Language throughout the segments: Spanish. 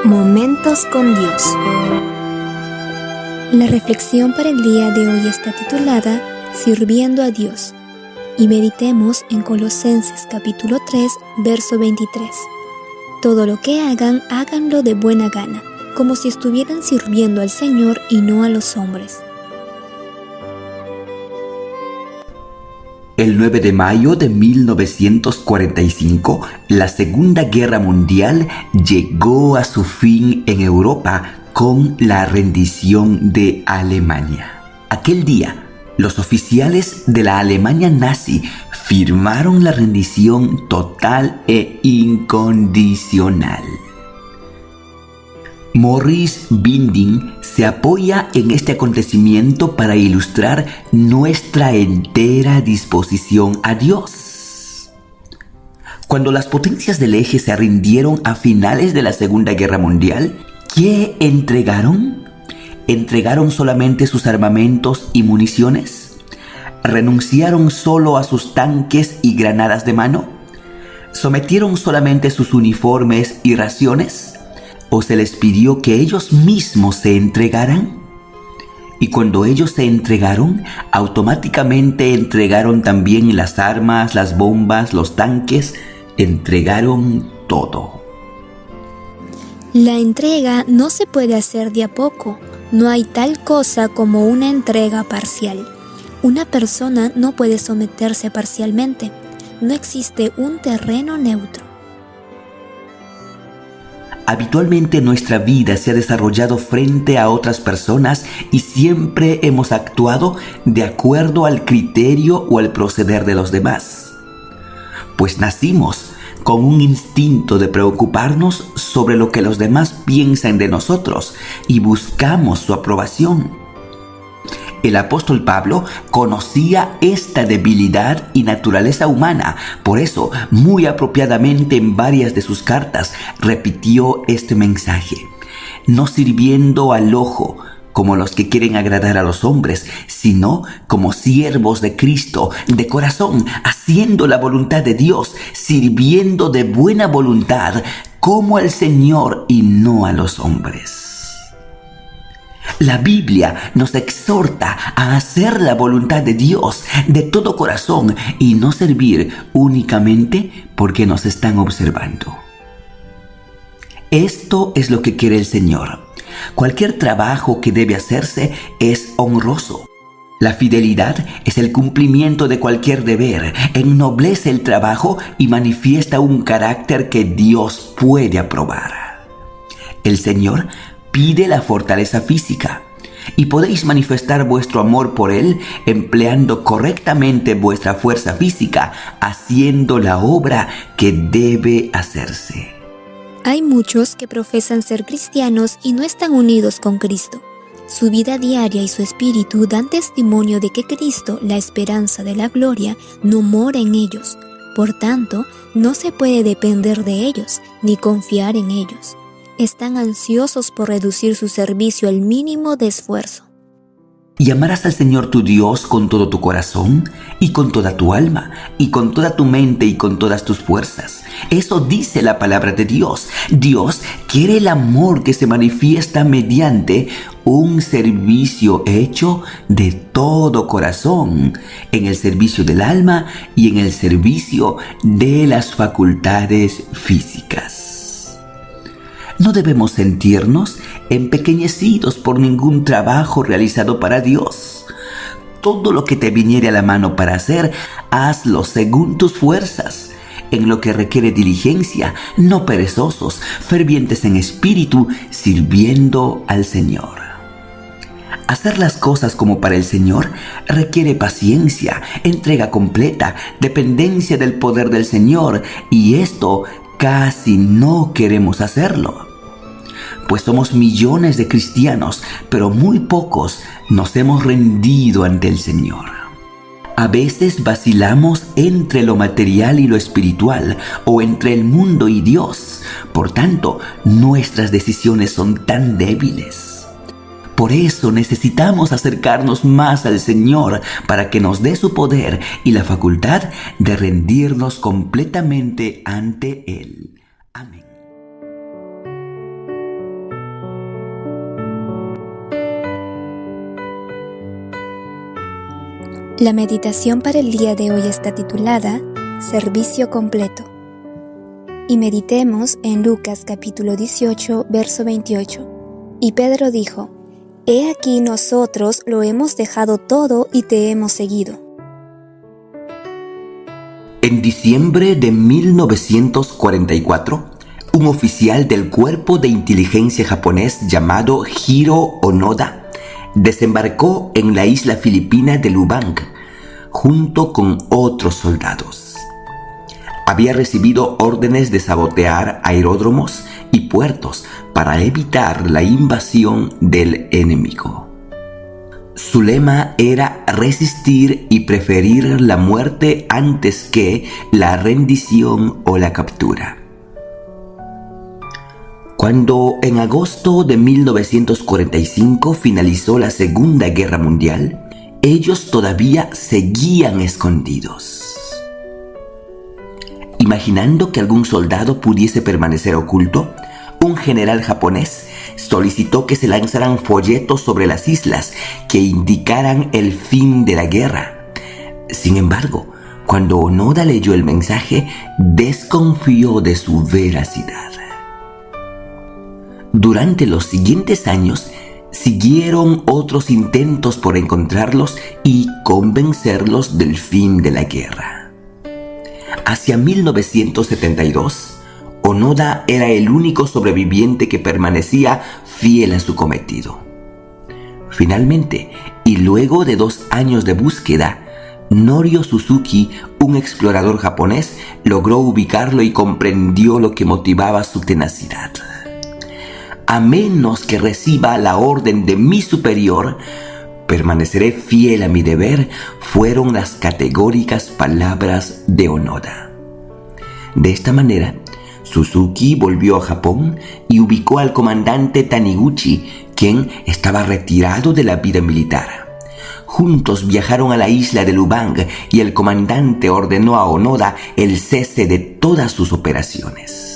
Momentos con Dios. La reflexión para el día de hoy está titulada Sirviendo a Dios, y meditemos en Colosenses capítulo 3, verso 23. Todo lo que hagan, háganlo de buena gana, como si estuvieran sirviendo al Señor y no a los hombres. El 9 de mayo de 1945, la Segunda Guerra Mundial llegó a su fin en Europa con la rendición de Alemania. Aquel día, los oficiales de la Alemania nazi firmaron la rendición total e incondicional. Morris Binding se apoya en este acontecimiento para ilustrar nuestra entera disposición a Dios. Cuando las potencias del eje se rindieron a finales de la Segunda Guerra Mundial, ¿qué entregaron? ¿Entregaron solamente sus armamentos y municiones? ¿Renunciaron solo a sus tanques y granadas de mano? ¿Sometieron solamente sus uniformes y raciones? ¿O se les pidió que ellos mismos se entregaran? Y cuando ellos se entregaron, automáticamente entregaron también las armas, las bombas, los tanques, entregaron todo. La entrega no se puede hacer de a poco. No hay tal cosa como una entrega parcial. Una persona no puede someterse parcialmente. No existe un terreno neutro. Habitualmente nuestra vida se ha desarrollado frente a otras personas y siempre hemos actuado de acuerdo al criterio o al proceder de los demás. Pues nacimos con un instinto de preocuparnos sobre lo que los demás piensan de nosotros y buscamos su aprobación. El apóstol Pablo conocía esta debilidad y naturaleza humana, por eso, muy apropiadamente en varias de sus cartas, repitió este mensaje: no sirviendo al ojo, como los que quieren agradar a los hombres, sino como siervos de Cristo, de corazón, haciendo la voluntad de Dios, sirviendo de buena voluntad, como al Señor y no a los hombres. La Biblia nos exhorta a hacer la voluntad de Dios de todo corazón y no servir únicamente porque nos están observando. Esto es lo que quiere el Señor. Cualquier trabajo que debe hacerse es honroso. La fidelidad es el cumplimiento de cualquier deber, ennoblece el trabajo y manifiesta un carácter que Dios puede aprobar. El Señor pide la fortaleza física y podéis manifestar vuestro amor por Él empleando correctamente vuestra fuerza física, haciendo la obra que debe hacerse. Hay muchos que profesan ser cristianos y no están unidos con Cristo. Su vida diaria y su espíritu dan testimonio de que Cristo, la esperanza de la gloria, no mora en ellos. Por tanto, no se puede depender de ellos ni confiar en ellos. Están ansiosos por reducir su servicio al mínimo de esfuerzo. Y amarás al Señor tu Dios con todo tu corazón, y con toda tu alma, y con toda tu mente, y con todas tus fuerzas. Eso dice la palabra de Dios. Dios quiere el amor que se manifiesta mediante un servicio hecho de todo corazón, en el servicio del alma y en el servicio de las facultades físicas. No debemos sentirnos empequeñecidos por ningún trabajo realizado para Dios. Todo lo que te viniere a la mano para hacer, hazlo según tus fuerzas. En lo que requiere diligencia, no perezosos, fervientes en espíritu, sirviendo al Señor. Hacer las cosas como para el Señor requiere paciencia, entrega completa, dependencia del poder del Señor, y esto casi no queremos hacerlo. Pues somos millones de cristianos, pero muy pocos nos hemos rendido ante el Señor. A veces vacilamos entre lo material y lo espiritual, o entre el mundo y Dios. Por tanto, nuestras decisiones son tan débiles. Por eso necesitamos acercarnos más al Señor para que nos dé su poder y la facultad de rendirnos completamente ante Él. Amén. La meditación para el día de hoy está titulada Servicio completo. Y meditemos en Lucas capítulo 18, verso 28. Y Pedro dijo: He aquí nosotros lo hemos dejado todo y te hemos seguido. En diciembre de 1944, un oficial del cuerpo de inteligencia japonés llamado Hiro Onoda desembarcó en la isla filipina de Lubang junto con otros soldados. Había recibido órdenes de sabotear aeródromos y puertos para evitar la invasión del enemigo. Su lema era resistir y preferir la muerte antes que la rendición o la captura. Cuando en agosto de 1945 finalizó la Segunda Guerra Mundial, ellos todavía seguían escondidos. Imaginando que algún soldado pudiese permanecer oculto, un general japonés solicitó que se lanzaran folletos sobre las islas que indicaran el fin de la guerra. Sin embargo, cuando Onoda leyó el mensaje, desconfió de su veracidad. Durante los siguientes años, siguieron otros intentos por encontrarlos y convencerlos del fin de la guerra. Hacia 1972, Onoda era el único sobreviviente que permanecía fiel a su cometido. Finalmente, y luego de 2 años de búsqueda, Norio Suzuki, un explorador japonés, logró ubicarlo y comprendió lo que motivaba su tenacidad. A menos que reciba la orden de mi superior, permaneceré fiel a mi deber, fueron las categóricas palabras de Onoda. De esta manera, Suzuki volvió a Japón y ubicó al comandante Taniguchi, quien estaba retirado de la vida militar. Juntos viajaron a la isla de Lubang y el comandante ordenó a Onoda el cese de todas sus operaciones.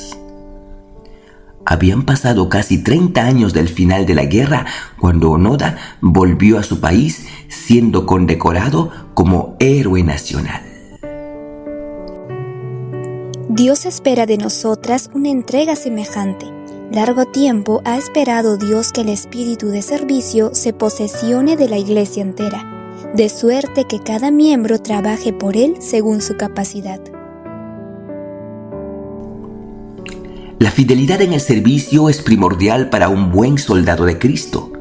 Habían pasado casi 30 años del final de la guerra cuando Onoda volvió a su país siendo condecorado como héroe nacional. Dios espera de nosotras una entrega semejante. Largo tiempo ha esperado Dios que el espíritu de servicio se posesione de la iglesia entera, de suerte que cada miembro trabaje por él según su capacidad. La fidelidad en el servicio es primordial para un buen soldado de Cristo.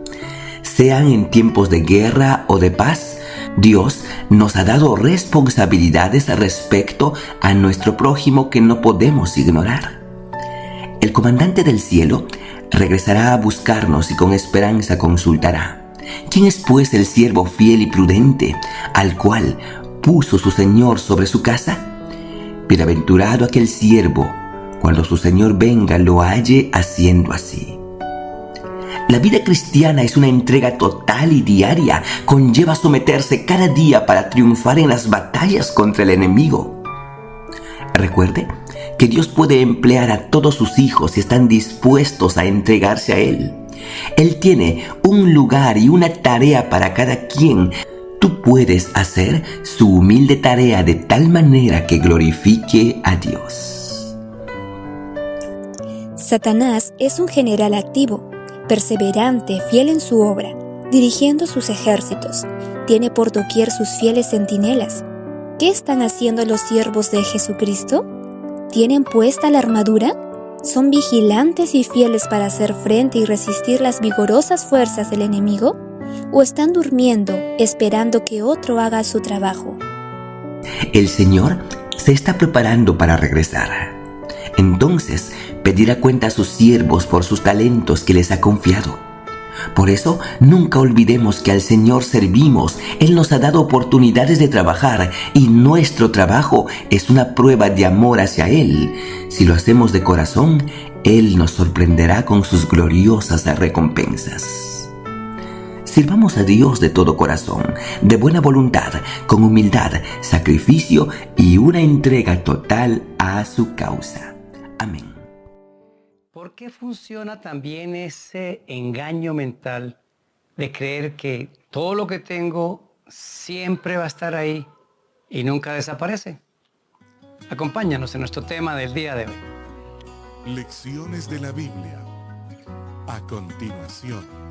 Sean en tiempos de guerra o de paz, Dios nos ha dado responsabilidades respecto a nuestro prójimo que no podemos ignorar. El comandante del cielo regresará a buscarnos y con esperanza consultará: ¿quién es pues el siervo fiel y prudente, al cual puso su Señor sobre su casa? Bienaventurado aquel siervo, cuando su Señor venga lo halle haciendo así. La vida cristiana es una entrega total y diaria. Conlleva someterse cada día para triunfar en las batallas contra el enemigo. Recuerde que Dios puede emplear a todos sus hijos si están dispuestos a entregarse a Él. Él tiene un lugar y una tarea para cada quien. Tú puedes hacer su humilde tarea de tal manera que glorifique a Dios. Satanás es un general activo, perseverante, fiel en su obra, dirigiendo sus ejércitos. Tiene por doquier sus fieles centinelas. ¿Qué están haciendo los siervos de Jesucristo? ¿Tienen puesta la armadura? ¿Son vigilantes y fieles para hacer frente y resistir las vigorosas fuerzas del enemigo? ¿O están durmiendo, esperando que otro haga su trabajo? El Señor se está preparando para regresar. Entonces pedirá cuenta a sus siervos por sus talentos que les ha confiado. Por eso, nunca olvidemos que al Señor servimos. Él nos ha dado oportunidades de trabajar y nuestro trabajo es una prueba de amor hacia Él. Si lo hacemos de corazón, Él nos sorprenderá con sus gloriosas recompensas. Sirvamos a Dios de todo corazón, de buena voluntad, con humildad, sacrificio y una entrega total a su causa. Amén. ¿Por qué funciona también ese engaño mental de creer que todo lo que tengo siempre va a estar ahí y nunca desaparece? Acompáñanos en nuestro tema del día de hoy. Lecciones de la Biblia. A continuación.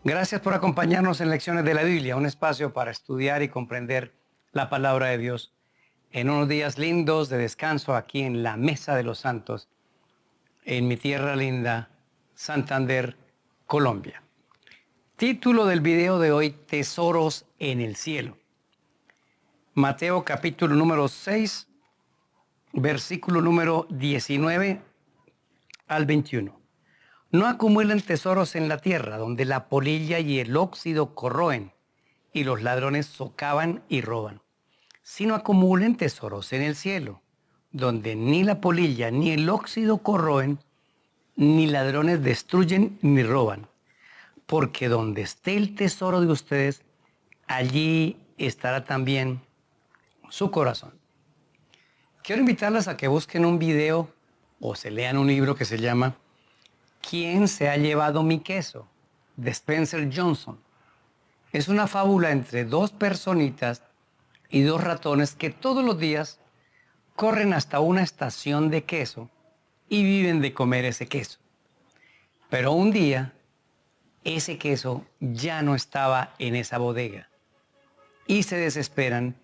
Gracias por acompañarnos en Lecciones de la Biblia, un espacio para estudiar y comprender la palabra de Dios en unos días lindos de descanso aquí en la Mesa de los Santos, en mi tierra linda, Santander, Colombia. Título del video de hoy: Tesoros en el cielo. Mateo capítulo número 6, versículo número 19 al 21. No acumulen tesoros en la tierra, donde la polilla y el óxido corroen y los ladrones socavan y roban, sino acumulen tesoros en el cielo, donde ni la polilla ni el óxido corroen, ni ladrones destruyen ni roban. Porque donde esté el tesoro de ustedes, allí estará también su corazón. Quiero invitarlas a que busquen un video o se lean un libro que se llama ¿Quién se ha llevado mi queso?, de Spencer Johnson. Es una fábula entre dos personitas y dos ratones que todos los días corren hasta una estación de queso y viven de comer ese queso. Pero un día, ese queso ya no estaba en esa bodega y se desesperan,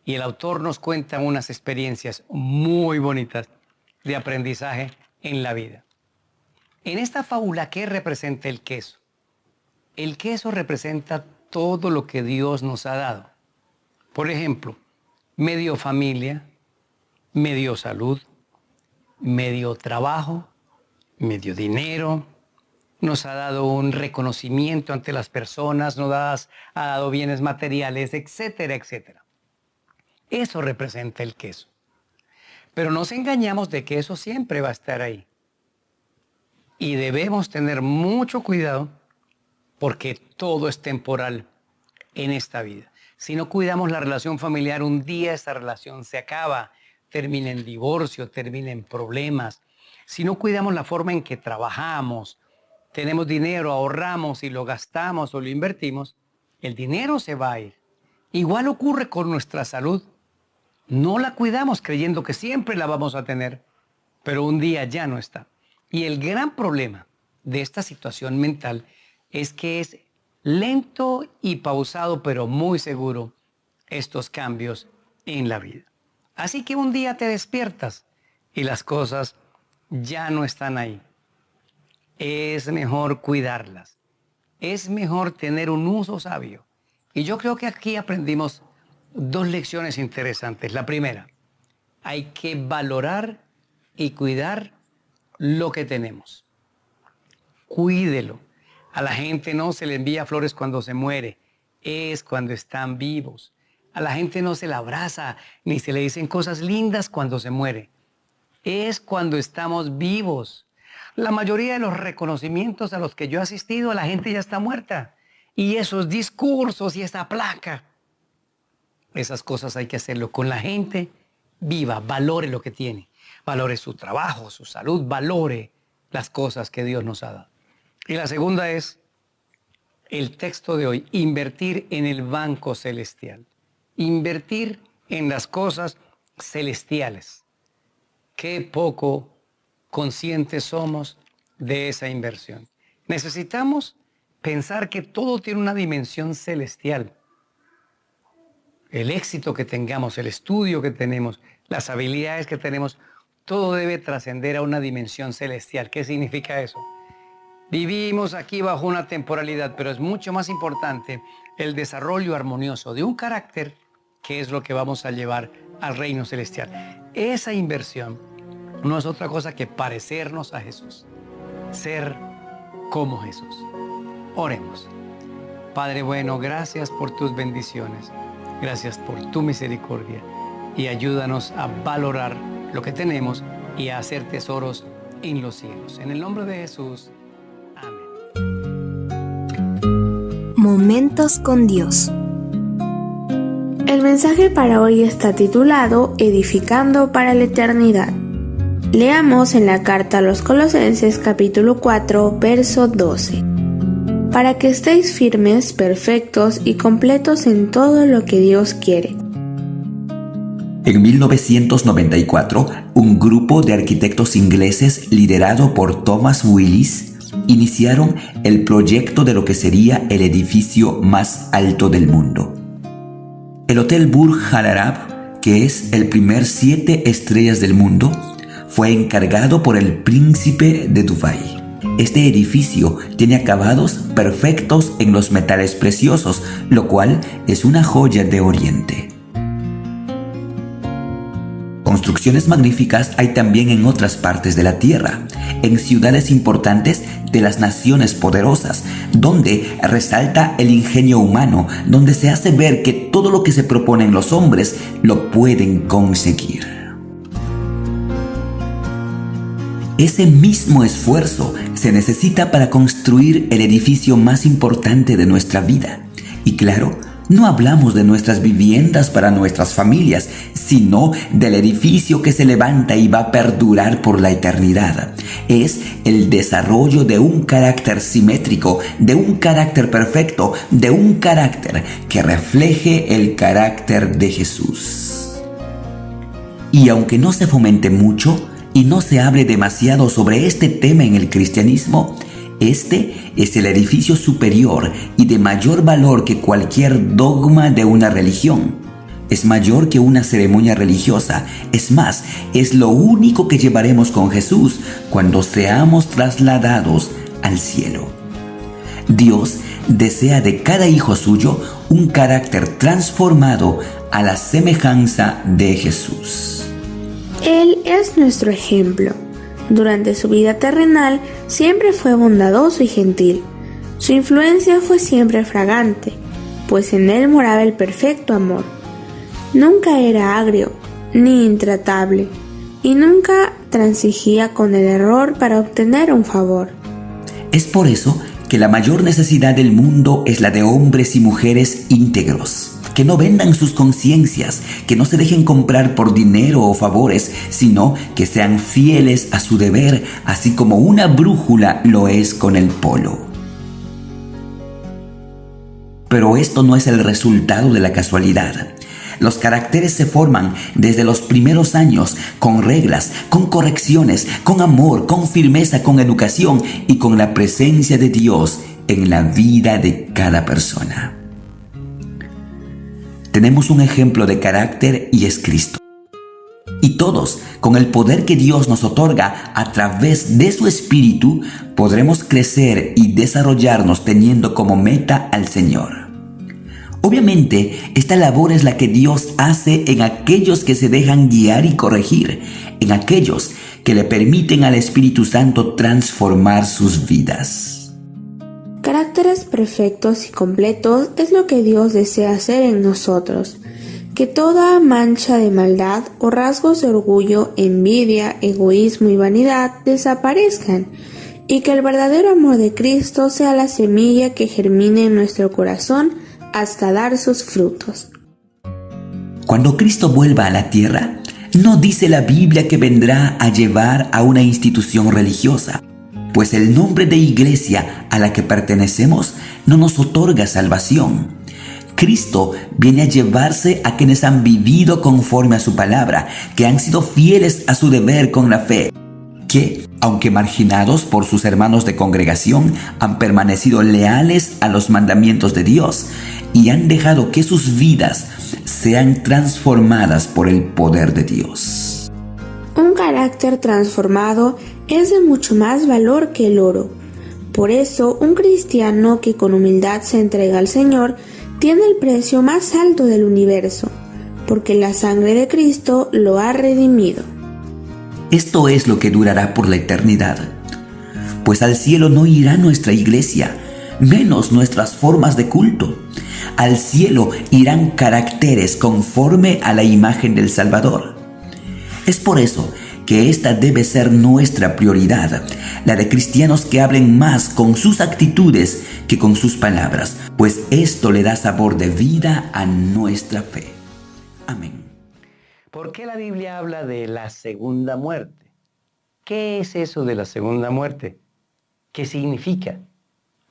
y el autor nos cuenta unas experiencias muy bonitas de aprendizaje en la vida. En esta fábula, ¿qué representa el queso? El queso representa todo lo que Dios nos ha dado. Por ejemplo, medio familia, medio salud, medio trabajo, medio dinero. Nos ha dado un reconocimiento ante las personas, ha dado bienes materiales, etcétera, etcétera. Eso representa el queso. Pero nos engañamos de que eso siempre va a estar ahí. Y debemos tener mucho cuidado porque todo es temporal en esta vida. Si no cuidamos la relación familiar, un día esa relación se acaba, termina en divorcio, termina en problemas. Si no cuidamos la forma en que trabajamos, tenemos dinero, ahorramos y lo gastamos o lo invertimos, el dinero se va a ir. Igual ocurre con nuestra salud. No la cuidamos creyendo que siempre la vamos a tener, pero un día ya no está. Y el gran problema de esta situación mental es que es lento y pausado, pero muy seguro, estos cambios en la vida. Así que un día te despiertas y las cosas ya no están ahí. Es mejor cuidarlas. Es mejor tener un uso sabio. Y yo creo que aquí aprendimos dos lecciones interesantes. La primera, hay que valorar y cuidar lo que tenemos. Cuídelo. A la gente no se le envía flores cuando se muere, es cuando están vivos. A la gente no se la abraza ni se le dicen cosas lindas cuando se muere, es cuando estamos vivos. La mayoría de los reconocimientos a los que yo he asistido, la gente ya está muerta. Y esos discursos y esa placa, esas cosas hay que hacerlo con la gente viva. Valore lo que tiene. Valore su trabajo, su salud, valore las cosas que Dios nos ha dado. Y la segunda es el texto de hoy: invertir en el banco celestial. Invertir en las cosas celestiales. Qué poco conscientes somos de esa inversión. Necesitamos pensar que todo tiene una dimensión celestial. El éxito que tengamos, el estudio que tenemos, las habilidades que tenemos, todo debe trascender a una dimensión celestial. ¿Qué significa eso? Vivimos aquí bajo una temporalidad, pero es mucho más importante el desarrollo armonioso de un carácter, que es lo que vamos a llevar al reino celestial. Esa inversión no es otra cosa que parecernos a Jesús, ser como Jesús. Oremos. Padre bueno, gracias por tus bendiciones, gracias por tu misericordia, y ayúdanos a valorar lo que tenemos y a hacer tesoros en los cielos. En el nombre de Jesús. Amén. Momentos con Dios. El mensaje para hoy está titulado Edificando para la Eternidad. Leamos en la carta a los Colosenses capítulo 4, verso 12. Para que estéis firmes, perfectos y completos en todo lo que Dios quiere. En 1994, un grupo de arquitectos ingleses liderado por Thomas Willis iniciaron el proyecto de lo que sería el edificio más alto del mundo. El Hotel Burj Al Arab, que es el primer 7 estrellas del mundo, fue encargado por el príncipe de Dubái. Este edificio tiene acabados perfectos en los metales preciosos, lo cual es una joya de Oriente. Construcciones magníficas hay también en otras partes de la tierra, en ciudades importantes de las naciones poderosas, donde resalta el ingenio humano, donde se hace ver que todo lo que se proponen los hombres lo pueden conseguir. Ese mismo esfuerzo se necesita para construir el edificio más importante de nuestra vida. Y claro, no hablamos de nuestras viviendas para nuestras familias, sino del edificio que se levanta y va a perdurar por la eternidad. Es el desarrollo de un carácter simétrico, de un carácter perfecto, de un carácter que refleje el carácter de Jesús. Y aunque no se fomente mucho y no se hable demasiado sobre este tema en el cristianismo, este es el edificio superior y de mayor valor que cualquier dogma de una religión. Es mayor que una ceremonia religiosa. Es más, es lo único que llevaremos con Jesús cuando seamos trasladados al cielo. Dios desea de cada hijo suyo un carácter transformado a la semejanza de Jesús. Él es nuestro ejemplo. Durante su vida terrenal siempre fue bondadoso y gentil. Su influencia fue siempre fragante, pues en él moraba el perfecto amor. Nunca era agrio ni intratable, y nunca transigía con el error para obtener un favor. Es por eso que la mayor necesidad del mundo es la de hombres y mujeres íntegros, que no vendan sus conciencias, que no se dejen comprar por dinero o favores, sino que sean fieles a su deber, así como una brújula lo es con el polo. Pero esto no es el resultado de la casualidad. Los caracteres se forman desde los primeros años, con reglas, con correcciones, con amor, con firmeza, con educación y con la presencia de Dios en la vida de cada persona. Tenemos un ejemplo de carácter y es Cristo. Y todos, con el poder que Dios nos otorga a través de su Espíritu, podremos crecer y desarrollarnos teniendo como meta al Señor. Obviamente, esta labor es la que Dios hace en aquellos que se dejan guiar y corregir, en aquellos que le permiten al Espíritu Santo transformar sus vidas. Caracteres perfectos y completos es lo que Dios desea hacer en nosotros. Que toda mancha de maldad o rasgos de orgullo, envidia, egoísmo y vanidad desaparezcan, y que el verdadero amor de Cristo sea la semilla que germine en nuestro corazón hasta dar sus frutos. Cuando Cristo vuelva a la tierra, no dice la Biblia que vendrá a llevar a una institución religiosa, pues el nombre de iglesia a la que pertenecemos no nos otorga salvación. Cristo viene a llevarse a quienes han vivido conforme a su palabra, que han sido fieles a su deber con la fe, que, aunque marginados por sus hermanos de congregación, han permanecido leales a los mandamientos de Dios y han dejado que sus vidas sean transformadas por el poder de Dios. Un carácter transformado es de mucho más valor que el oro. Por eso, un cristiano que con humildad se entrega al Señor tiene el precio más alto del universo, porque la sangre de Cristo lo ha redimido. Esto es lo que durará por la eternidad, pues al cielo no irá nuestra iglesia, menos nuestras formas de culto. Al cielo irán caracteres conforme a la imagen del Salvador. Es por eso que esta debe ser nuestra prioridad, la de cristianos que hablen más con sus actitudes que con sus palabras, pues esto le da sabor de vida a nuestra fe. Amén. ¿Por qué la Biblia habla de la segunda muerte? ¿Qué es eso de la segunda muerte? ¿Qué significa?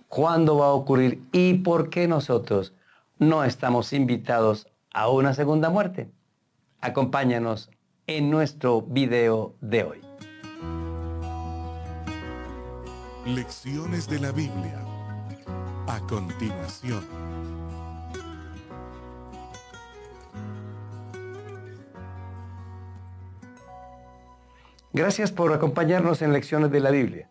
¿Cuándo va a ocurrir? ¿Y por qué nosotros no estamos invitados a una segunda muerte? Acompáñanos en nuestro video de hoy. Lecciones de la Biblia. A continuación. Gracias por acompañarnos en Lecciones de la Biblia,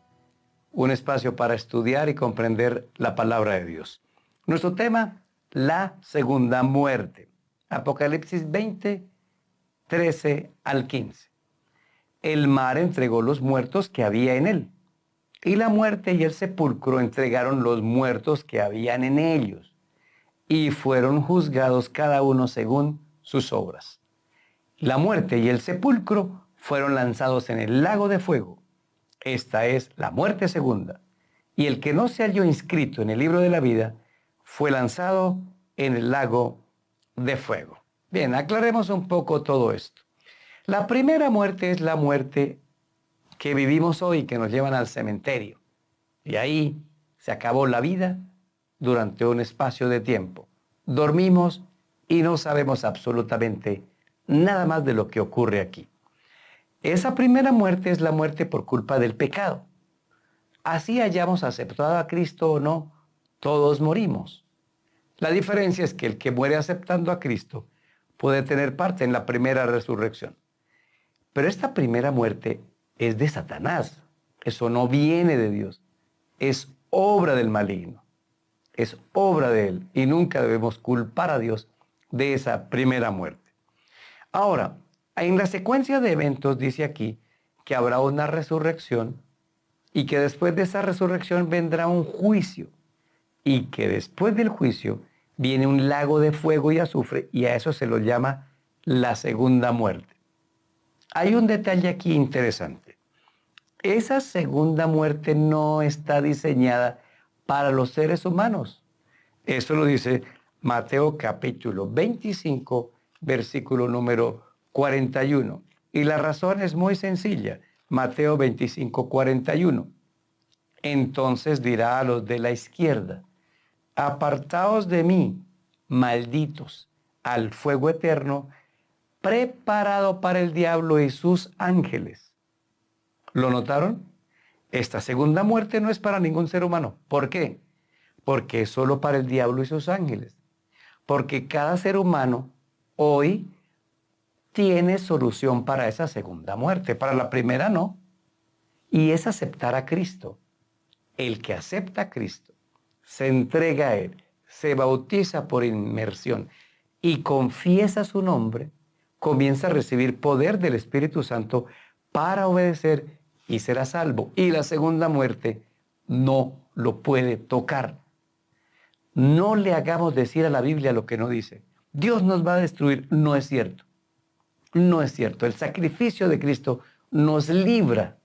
un espacio para estudiar y comprender la palabra de Dios. Nuestro tema, la segunda muerte. Apocalipsis 20, 13 al 15. El mar entregó los muertos que había en él, y la muerte y el sepulcro entregaron los muertos que habían en ellos, y fueron juzgados cada uno según sus obras. La muerte y el sepulcro fueron lanzados en el lago de fuego. Esta es la muerte segunda. Y el que no se halló inscrito en el libro de la vida fue lanzado en el lago de fuego. Bien, aclaremos un poco todo esto. La primera muerte es la muerte que vivimos hoy, que nos llevan al cementerio. Y ahí se acabó la vida durante un espacio de tiempo. Dormimos y no sabemos absolutamente nada más de lo que ocurre aquí. Esa primera muerte es la muerte por culpa del pecado. Así hayamos aceptado a Cristo o no, todos morimos. La diferencia es que el que muere aceptando a Cristo puede tener parte en la primera resurrección. Pero esta primera muerte es de Satanás. Eso no viene de Dios. Es obra del maligno. Es obra de él. Y nunca debemos culpar a Dios de esa primera muerte. Ahora, en la secuencia de eventos dice aquí que habrá una resurrección y que después de esa resurrección vendrá un juicio y que después del juicio viene un lago de fuego y azufre y a eso se lo llama la segunda muerte. Hay un detalle aquí interesante. Esa segunda muerte no está diseñada para los seres humanos. Eso lo dice Mateo capítulo 25, versículo número 41. Y la razón es muy sencilla. Mateo 25, 41. Entonces dirá a los de la izquierda, apartaos de mí, malditos, al fuego eterno, preparado para el diablo y sus ángeles. ¿Lo notaron? Esta segunda muerte no es para ningún ser humano. ¿Por qué? Porque es solo para el diablo y sus ángeles. Porque cada ser humano hoy tiene solución para esa segunda muerte. Para la primera no. Y es aceptar a Cristo. El que acepta a Cristo, se entrega a Él, se bautiza por inmersión y confiesa su nombre, comienza a recibir poder del Espíritu Santo para obedecer y será salvo. Y la segunda muerte no lo puede tocar. No le hagamos decir a la Biblia lo que no dice. Dios nos va a destruir. No es cierto. No es cierto. El sacrificio de Cristo nos libra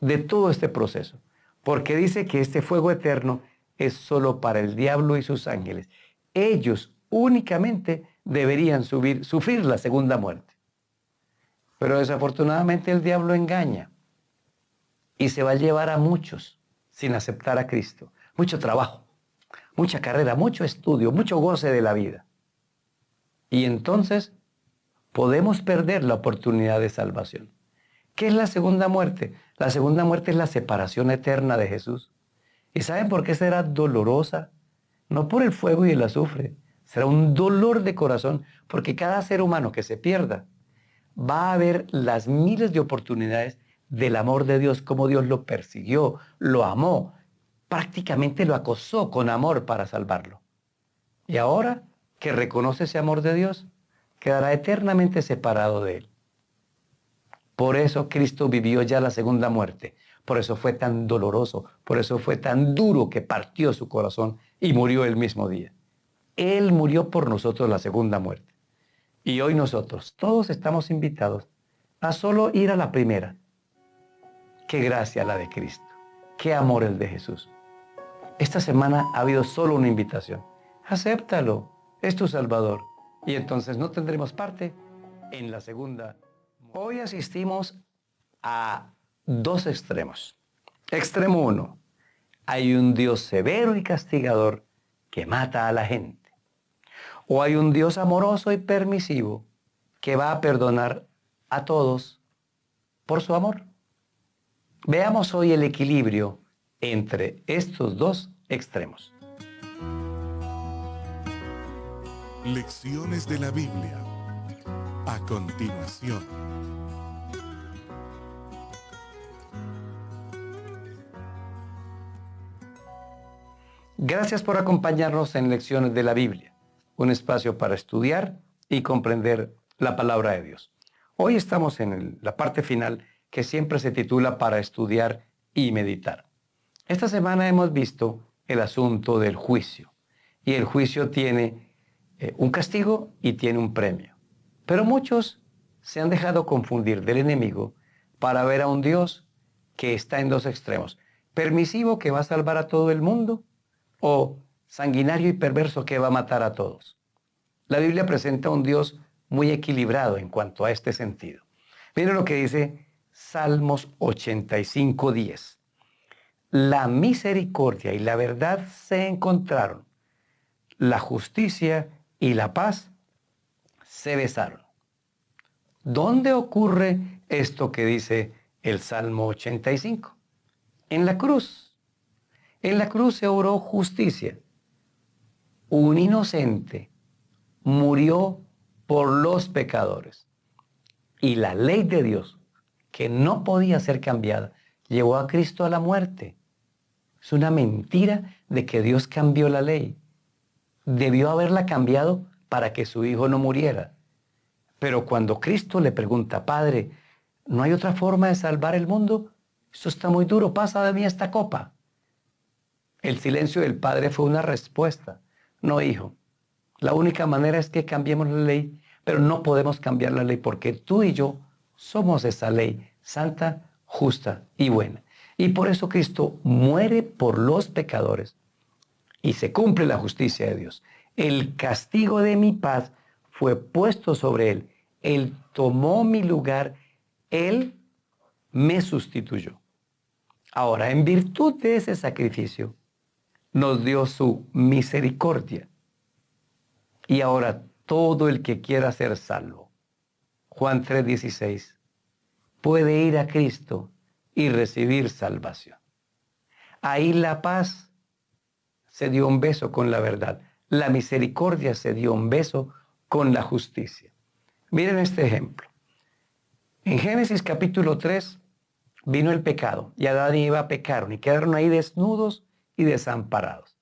de todo este proceso, porque dice que este fuego eterno es solo para el diablo y sus ángeles. Ellos únicamente deberían sufrir la segunda muerte. Pero desafortunadamente el diablo engaña y se va a llevar a muchos sin aceptar a Cristo. Mucho trabajo, mucha carrera, mucho estudio, mucho goce de la vida. Y entonces podemos perder la oportunidad de salvación. ¿Qué es la segunda muerte? La segunda muerte es la separación eterna de Jesús. ¿Y saben por qué será dolorosa? No por el fuego y el azufre. Será un dolor de corazón, porque cada ser humano que se pierda va a ver las miles de oportunidades del amor de Dios, cómo Dios lo persiguió, lo amó, prácticamente lo acosó con amor para salvarlo. Y ahora que reconoce ese amor de Dios, quedará eternamente separado de él. Por eso Cristo vivió ya la segunda muerte. Por eso fue tan doloroso, por eso fue tan duro que partió su corazón y murió el mismo día. Él murió por nosotros la segunda muerte. Y hoy nosotros, todos estamos invitados a solo ir a la primera. Qué gracia la de Cristo, qué amor el de Jesús. Esta semana ha habido solo una invitación. Acéptalo, es tu Salvador. Y entonces no tendremos parte en la segunda. Hoy asistimos a dos extremos. Extremo 1. Hay un Dios severo y castigador que mata a la gente. O hay un Dios amoroso y permisivo que va a perdonar a todos por su amor. Veamos hoy el equilibrio entre estos dos extremos. Lecciones de la Biblia. A continuación. Gracias por acompañarnos en Lecciones de la Biblia, un espacio para estudiar y comprender la palabra de Dios. Hoy estamos en la parte final que siempre se titula Para estudiar y meditar. Esta semana hemos visto el asunto del juicio, y el juicio tiene un castigo y tiene un premio. Pero muchos se han dejado confundir del enemigo para ver a un Dios que está en dos extremos: permisivo, que va a salvar a todo el mundo, o sanguinario y perverso, que va a matar a todos. La Biblia presenta un Dios muy equilibrado en cuanto a este sentido. Miren lo que dice Salmos 85:10. La misericordia y la verdad se encontraron, la justicia y la paz se besaron. ¿Dónde ocurre esto que dice el Salmo 85? En la cruz. En la cruz se obró justicia. Un inocente murió por los pecadores. Y la ley de Dios, que no podía ser cambiada, llevó a Cristo a la muerte. Es una mentira de que Dios cambió la ley. Debió haberla cambiado para que su hijo no muriera. Pero cuando Cristo le pregunta: Padre, ¿no hay otra forma de salvar el mundo? Esto está muy duro, pasa de mí esta copa. El silencio del Padre fue una respuesta: no, hijo, la única manera es que cambiemos la ley, pero no podemos cambiar la ley porque tú y yo somos esa ley santa, justa y buena. Y por eso Cristo muere por los pecadores y se cumple la justicia de Dios. El castigo de mi paz fue puesto sobre él. Él tomó mi lugar, él me sustituyó. Ahora, en virtud de ese sacrificio, nos dio su misericordia. Y ahora todo el que quiera ser salvo, Juan 3:16, puede ir a Cristo y recibir salvación. Ahí la paz se dio un beso con la verdad. La misericordia se dio un beso con la justicia. Miren este ejemplo. En Génesis capítulo 3 vino el pecado y Adán y Eva pecaron y quedaron ahí desnudos y desamparados.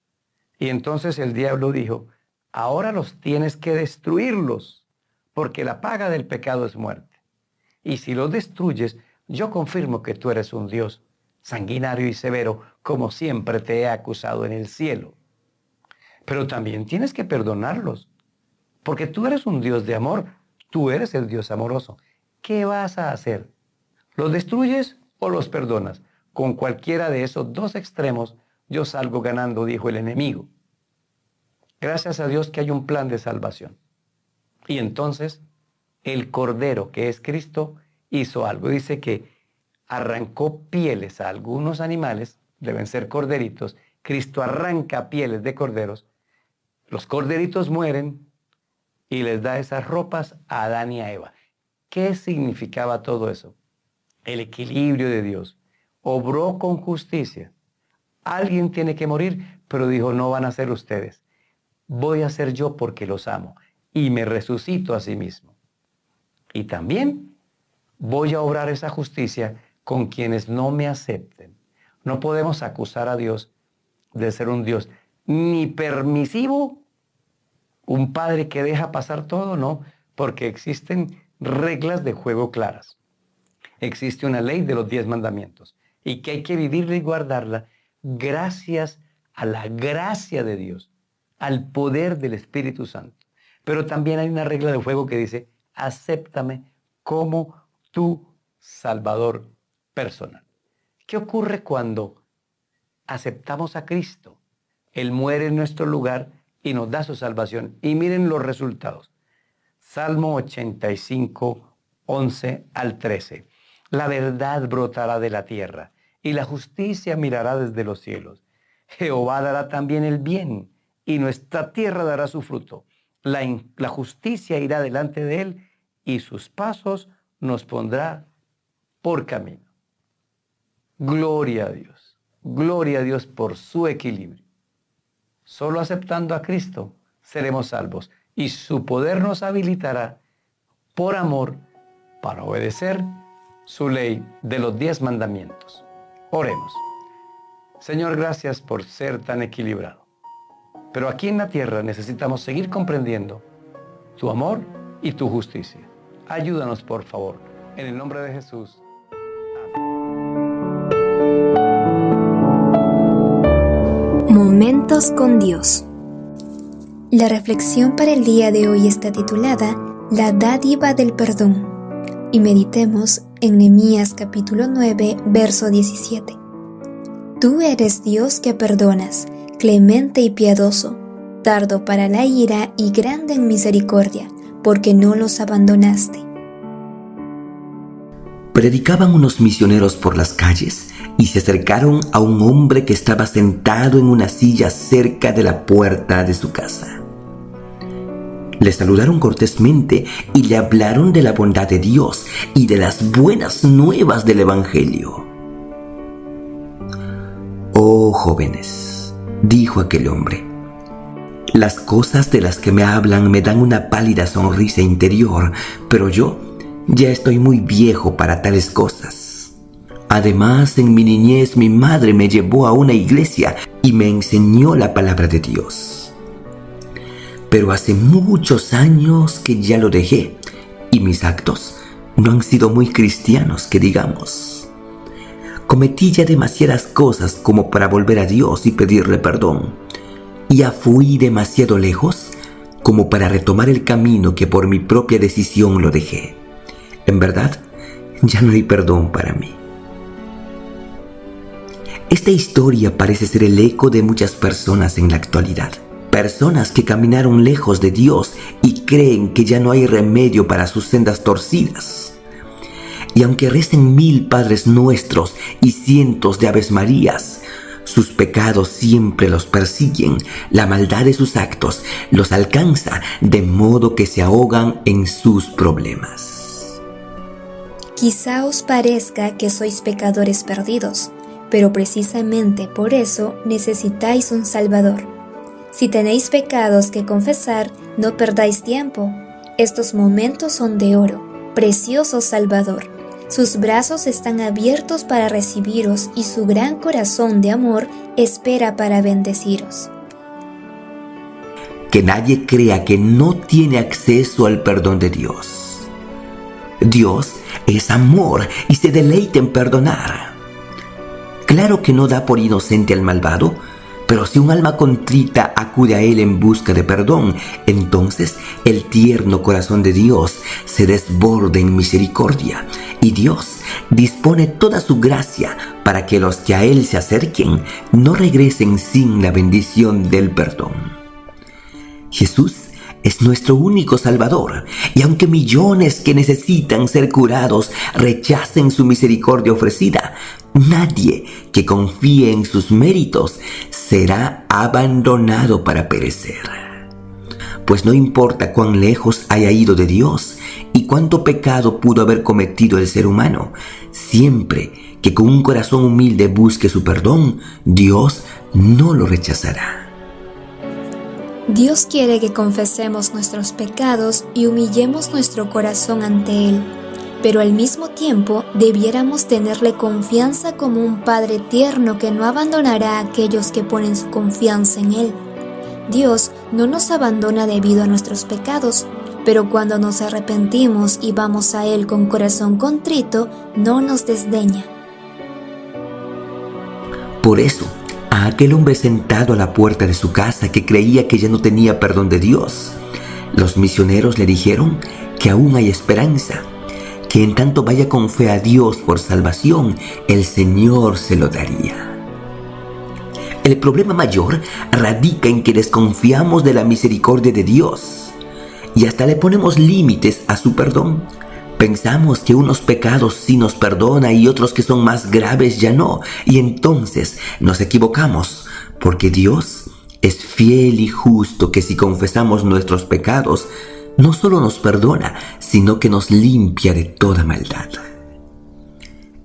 Y entonces el diablo dijo: ahora los tienes que destruirlos, porque la paga del pecado es muerte. Y si los destruyes, yo confirmo que tú eres un Dios sanguinario y severo, como siempre te he acusado en el cielo. Pero también tienes que perdonarlos, porque tú eres un Dios de amor, tú eres el Dios amoroso. ¿Qué vas a hacer? ¿Los destruyes o los perdonas? Con cualquiera de esos dos extremos yo salgo ganando, dijo el enemigo. Gracias a Dios que hay un plan de salvación. Y entonces el Cordero, que es Cristo, hizo algo. Dice que arrancó pieles a algunos animales, deben ser corderitos. Cristo arranca pieles de corderos. Los corderitos mueren y les da esas ropas a Adán y a Eva. ¿Qué significaba todo eso? El equilibrio de Dios. Obró con justicia. Alguien tiene que morir, pero dijo: no van a ser ustedes. Voy a ser yo porque los amo y me resucito a sí mismo. Y también voy a obrar esa justicia con quienes no me acepten. No podemos acusar a Dios de ser un Dios ni permisivo, un padre que deja pasar todo, no, porque existen reglas de juego claras. Existe una ley de los 10 mandamientos y que hay que vivirla y guardarla gracias a la gracia de Dios, al poder del Espíritu Santo. Pero también hay una regla de juego que dice: acéptame como tu Salvador personal. ¿Qué ocurre cuando aceptamos a Cristo? Él muere en nuestro lugar y nos da su salvación. Y miren los resultados. Salmo 85, 11 al 13. La verdad brotará de la tierra y la justicia mirará desde los cielos. Jehová dará también el bien y nuestra tierra dará su fruto. La justicia irá delante de él y sus pasos nos pondrá por camino. Gloria a Dios por su equilibrio. Solo aceptando a Cristo seremos salvos y su poder nos habilitará por amor para obedecer su ley de los 10 mandamientos. Oremos. Señor, gracias por ser tan equilibrado. Pero aquí en la tierra necesitamos seguir comprendiendo tu amor y tu justicia. Ayúdanos, por favor. En el nombre de Jesús. Momentos con Dios. La reflexión para el día de hoy está titulada La dádiva del perdón y meditemos en Nehemías capítulo 9, verso 17. Tú eres Dios que perdonas, clemente y piadoso, tardo para la ira y grande en misericordia, porque no los abandonaste. Predicaban unos misioneros por las calles y se acercaron a un hombre que estaba sentado en una silla cerca de la puerta de su casa. Le saludaron cortésmente y le hablaron de la bondad de Dios y de las buenas nuevas del Evangelio. «Oh, jóvenes», dijo aquel hombre, «las cosas de las que me hablan me dan una pálida sonrisa interior, pero yo ya estoy muy viejo para tales cosas. Además, en mi niñez mi madre me llevó a una iglesia y me enseñó la palabra de Dios. Pero hace muchos años que ya lo dejé y mis actos no han sido muy cristianos, que digamos. Cometí ya demasiadas cosas como para volver a Dios y pedirle perdón. Ya fui demasiado lejos como para retomar el camino que por mi propia decisión lo dejé. En verdad, ya no hay perdón para mí». Esta historia parece ser el eco de muchas personas en la actualidad. Personas que caminaron lejos de Dios y creen que ya no hay remedio para sus sendas torcidas. Y aunque recen 1000 Padres Nuestros y cientos de Aves Marías, sus pecados siempre los persiguen, la maldad de sus actos los alcanza, de modo que se ahogan en sus problemas. Quizá os parezca que sois pecadores perdidos, pero precisamente por eso necesitáis un Salvador. Si tenéis pecados que confesar, no perdáis tiempo. Estos momentos son de oro, precioso Salvador. Sus brazos están abiertos para recibiros y su gran corazón de amor espera para bendeciros. Que nadie crea que no tiene acceso al perdón de Dios. Dios es amor y se deleita en perdonar. Claro que no da por inocente al malvado, pero si un alma contrita acude a Él en busca de perdón, entonces el tierno corazón de Dios se desborda en misericordia y Dios dispone toda su gracia para que los que a Él se acerquen no regresen sin la bendición del perdón. Jesús es nuestro único Salvador, y aunque millones que necesitan ser curados rechacen su misericordia ofrecida, nadie que confíe en sus méritos será abandonado para perecer. Pues no importa cuán lejos haya ido de Dios y cuánto pecado pudo haber cometido el ser humano, siempre que con un corazón humilde busque su perdón, Dios no lo rechazará. Dios quiere que confesemos nuestros pecados y humillemos nuestro corazón ante Él, pero al mismo tiempo debiéramos tenerle confianza como un Padre tierno que no abandonará a aquellos que ponen su confianza en Él. Dios no nos abandona debido a nuestros pecados, pero cuando nos arrepentimos y vamos a Él con corazón contrito, no nos desdeña. Por eso, a aquel hombre sentado a la puerta de su casa que creía que ya no tenía perdón de Dios, los misioneros le dijeron que aún hay esperanza, que en tanto vaya con fe a Dios por salvación, el Señor se lo daría. El problema mayor radica en que desconfiamos de la misericordia de Dios y hasta le ponemos límites a su perdón. Pensamos que unos pecados sí nos perdona y otros que son más graves ya no, y entonces nos equivocamos, porque Dios es fiel y justo, que si confesamos nuestros pecados, no solo nos perdona, sino que nos limpia de toda maldad.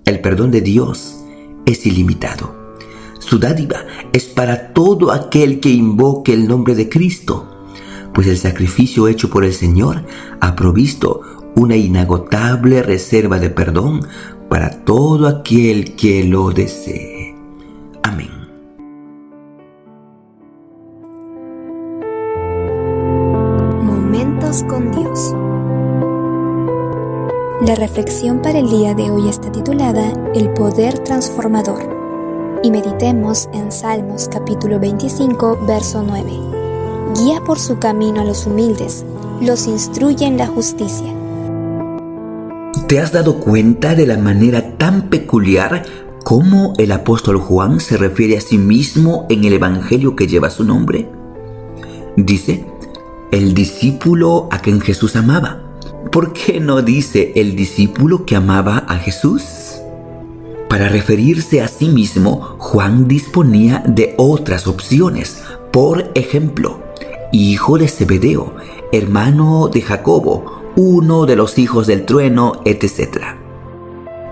El perdón de Dios es ilimitado. Su dádiva es para todo aquel que invoque el nombre de Cristo, pues el sacrificio hecho por el Señor ha provisto una inagotable reserva de perdón para todo aquel que lo desee. Amén. Momentos con Dios. La reflexión para el día de hoy está titulada El poder transformador. Y meditemos en Salmos capítulo 25, verso 9. Guía por su camino a los humildes, los instruye en la justicia. ¿Te has dado cuenta de la manera tan peculiar cómo el apóstol Juan se refiere a sí mismo en el evangelio que lleva su nombre? Dice, el discípulo a quien Jesús amaba. ¿Por qué no dice el discípulo que amaba a Jesús? Para referirse a sí mismo, Juan disponía de otras opciones. Por ejemplo, hijo de Zebedeo, hermano de Jacobo, uno de los hijos del trueno, etc.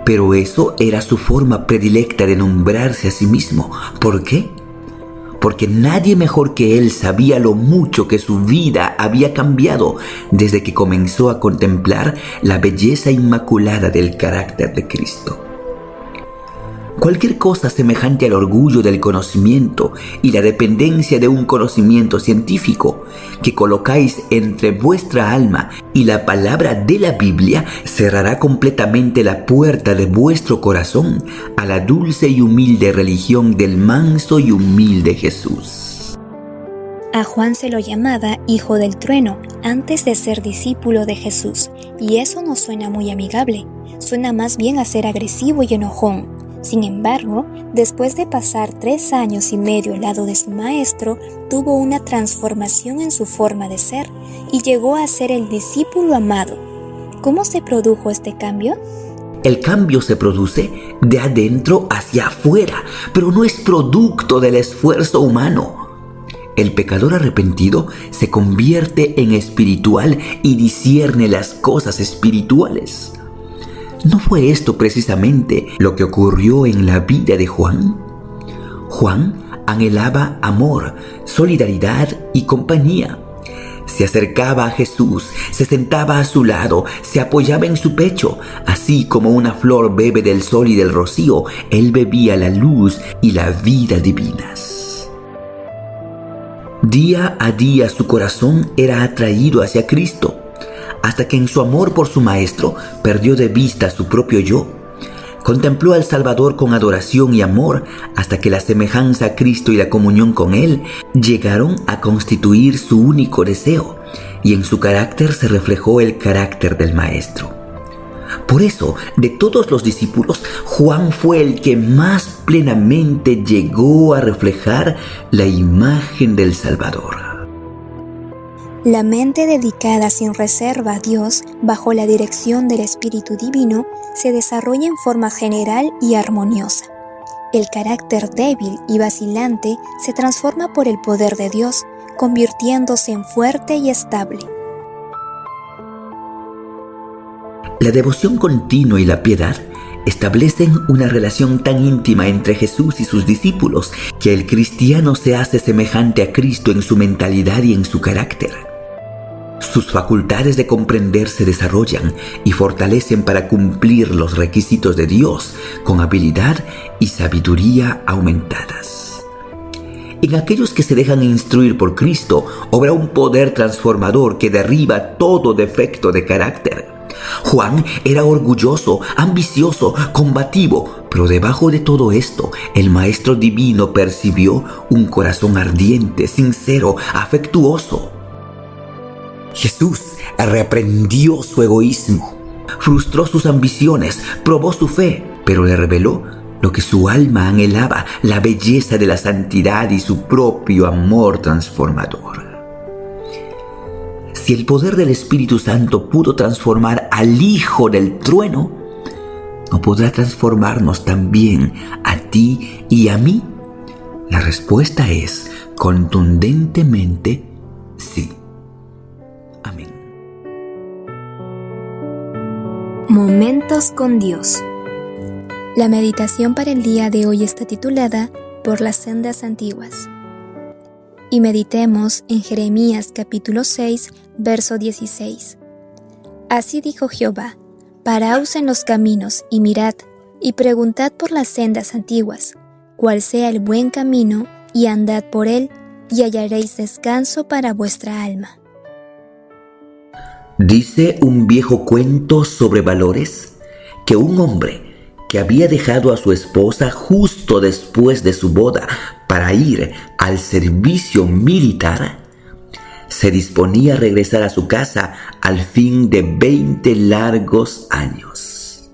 Pero eso era su forma predilecta de nombrarse a sí mismo. ¿Por qué? Porque nadie mejor que él sabía lo mucho que su vida había cambiado desde que comenzó a contemplar la belleza inmaculada del carácter de Cristo. Cualquier cosa semejante al orgullo del conocimiento y la dependencia de un conocimiento científico que colocáis entre vuestra alma y la palabra de la Biblia cerrará completamente la puerta de vuestro corazón a la dulce y humilde religión del manso y humilde Jesús. A Juan se lo llamaba hijo del trueno antes de ser discípulo de Jesús, y eso no suena muy amigable, suena más bien a ser agresivo y enojón. Sin embargo, después de pasar 3 años y medio al lado de su maestro, tuvo una transformación en su forma de ser y llegó a ser el discípulo amado. ¿Cómo se produjo este cambio? El cambio se produce de adentro hacia afuera, pero no es producto del esfuerzo humano. El pecador arrepentido se convierte en espiritual y discierne las cosas espirituales. ¿No fue esto precisamente lo que ocurrió en la vida de Juan? Juan anhelaba amor, solidaridad y compañía. Se acercaba a Jesús, se sentaba a su lado, se apoyaba en su pecho. Así como una flor bebe del sol y del rocío, él bebía la luz y la vida divinas. Día a día su corazón era atraído hacia Cristo, hasta que en su amor por su maestro perdió de vista su propio yo. Contempló al Salvador con adoración y amor hasta que la semejanza a Cristo y la comunión con Él llegaron a constituir su único deseo, y en su carácter se reflejó el carácter del Maestro. Por eso, de todos los discípulos, Juan fue el que más plenamente llegó a reflejar la imagen del Salvador. La mente dedicada sin reserva a Dios, bajo la dirección del Espíritu Divino, se desarrolla en forma general y armoniosa. El carácter débil y vacilante se transforma por el poder de Dios, convirtiéndose en fuerte y estable. La devoción continua y la piedad establecen una relación tan íntima entre Jesús y sus discípulos que el cristiano se hace semejante a Cristo en su mentalidad y en su carácter. Sus facultades de comprender se desarrollan y fortalecen para cumplir los requisitos de Dios con habilidad y sabiduría aumentadas. En aquellos que se dejan instruir por Cristo, obra un poder transformador que derriba todo defecto de carácter. Juan era orgulloso, ambicioso, combativo, pero debajo de todo esto, el Maestro Divino percibió un corazón ardiente, sincero, afectuoso. Jesús reprendió su egoísmo frustró sus ambiciones, probó su fe, pero le reveló lo que su alma anhelaba, la belleza de la santidad y su propio amor transformador. Si el poder del Espíritu Santo pudo transformar al Hijo del Trueno, ¿no podrá transformarnos también a ti y a mí? La respuesta es contundentemente sí. Amén. Momentos con Dios. La meditación para el día de hoy está titulada Por las sendas antiguas. Y meditemos en Jeremías capítulo 6, verso 16. Así dijo Jehová: paraos en los caminos y mirad, y preguntad por las sendas antiguas, cuál sea el buen camino, y andad por él, y hallaréis descanso para vuestra alma. Dice un viejo cuento sobre valores que un hombre que había dejado a su esposa justo después de su boda para ir al servicio militar, se disponía a regresar a su casa al fin de 20 largos años.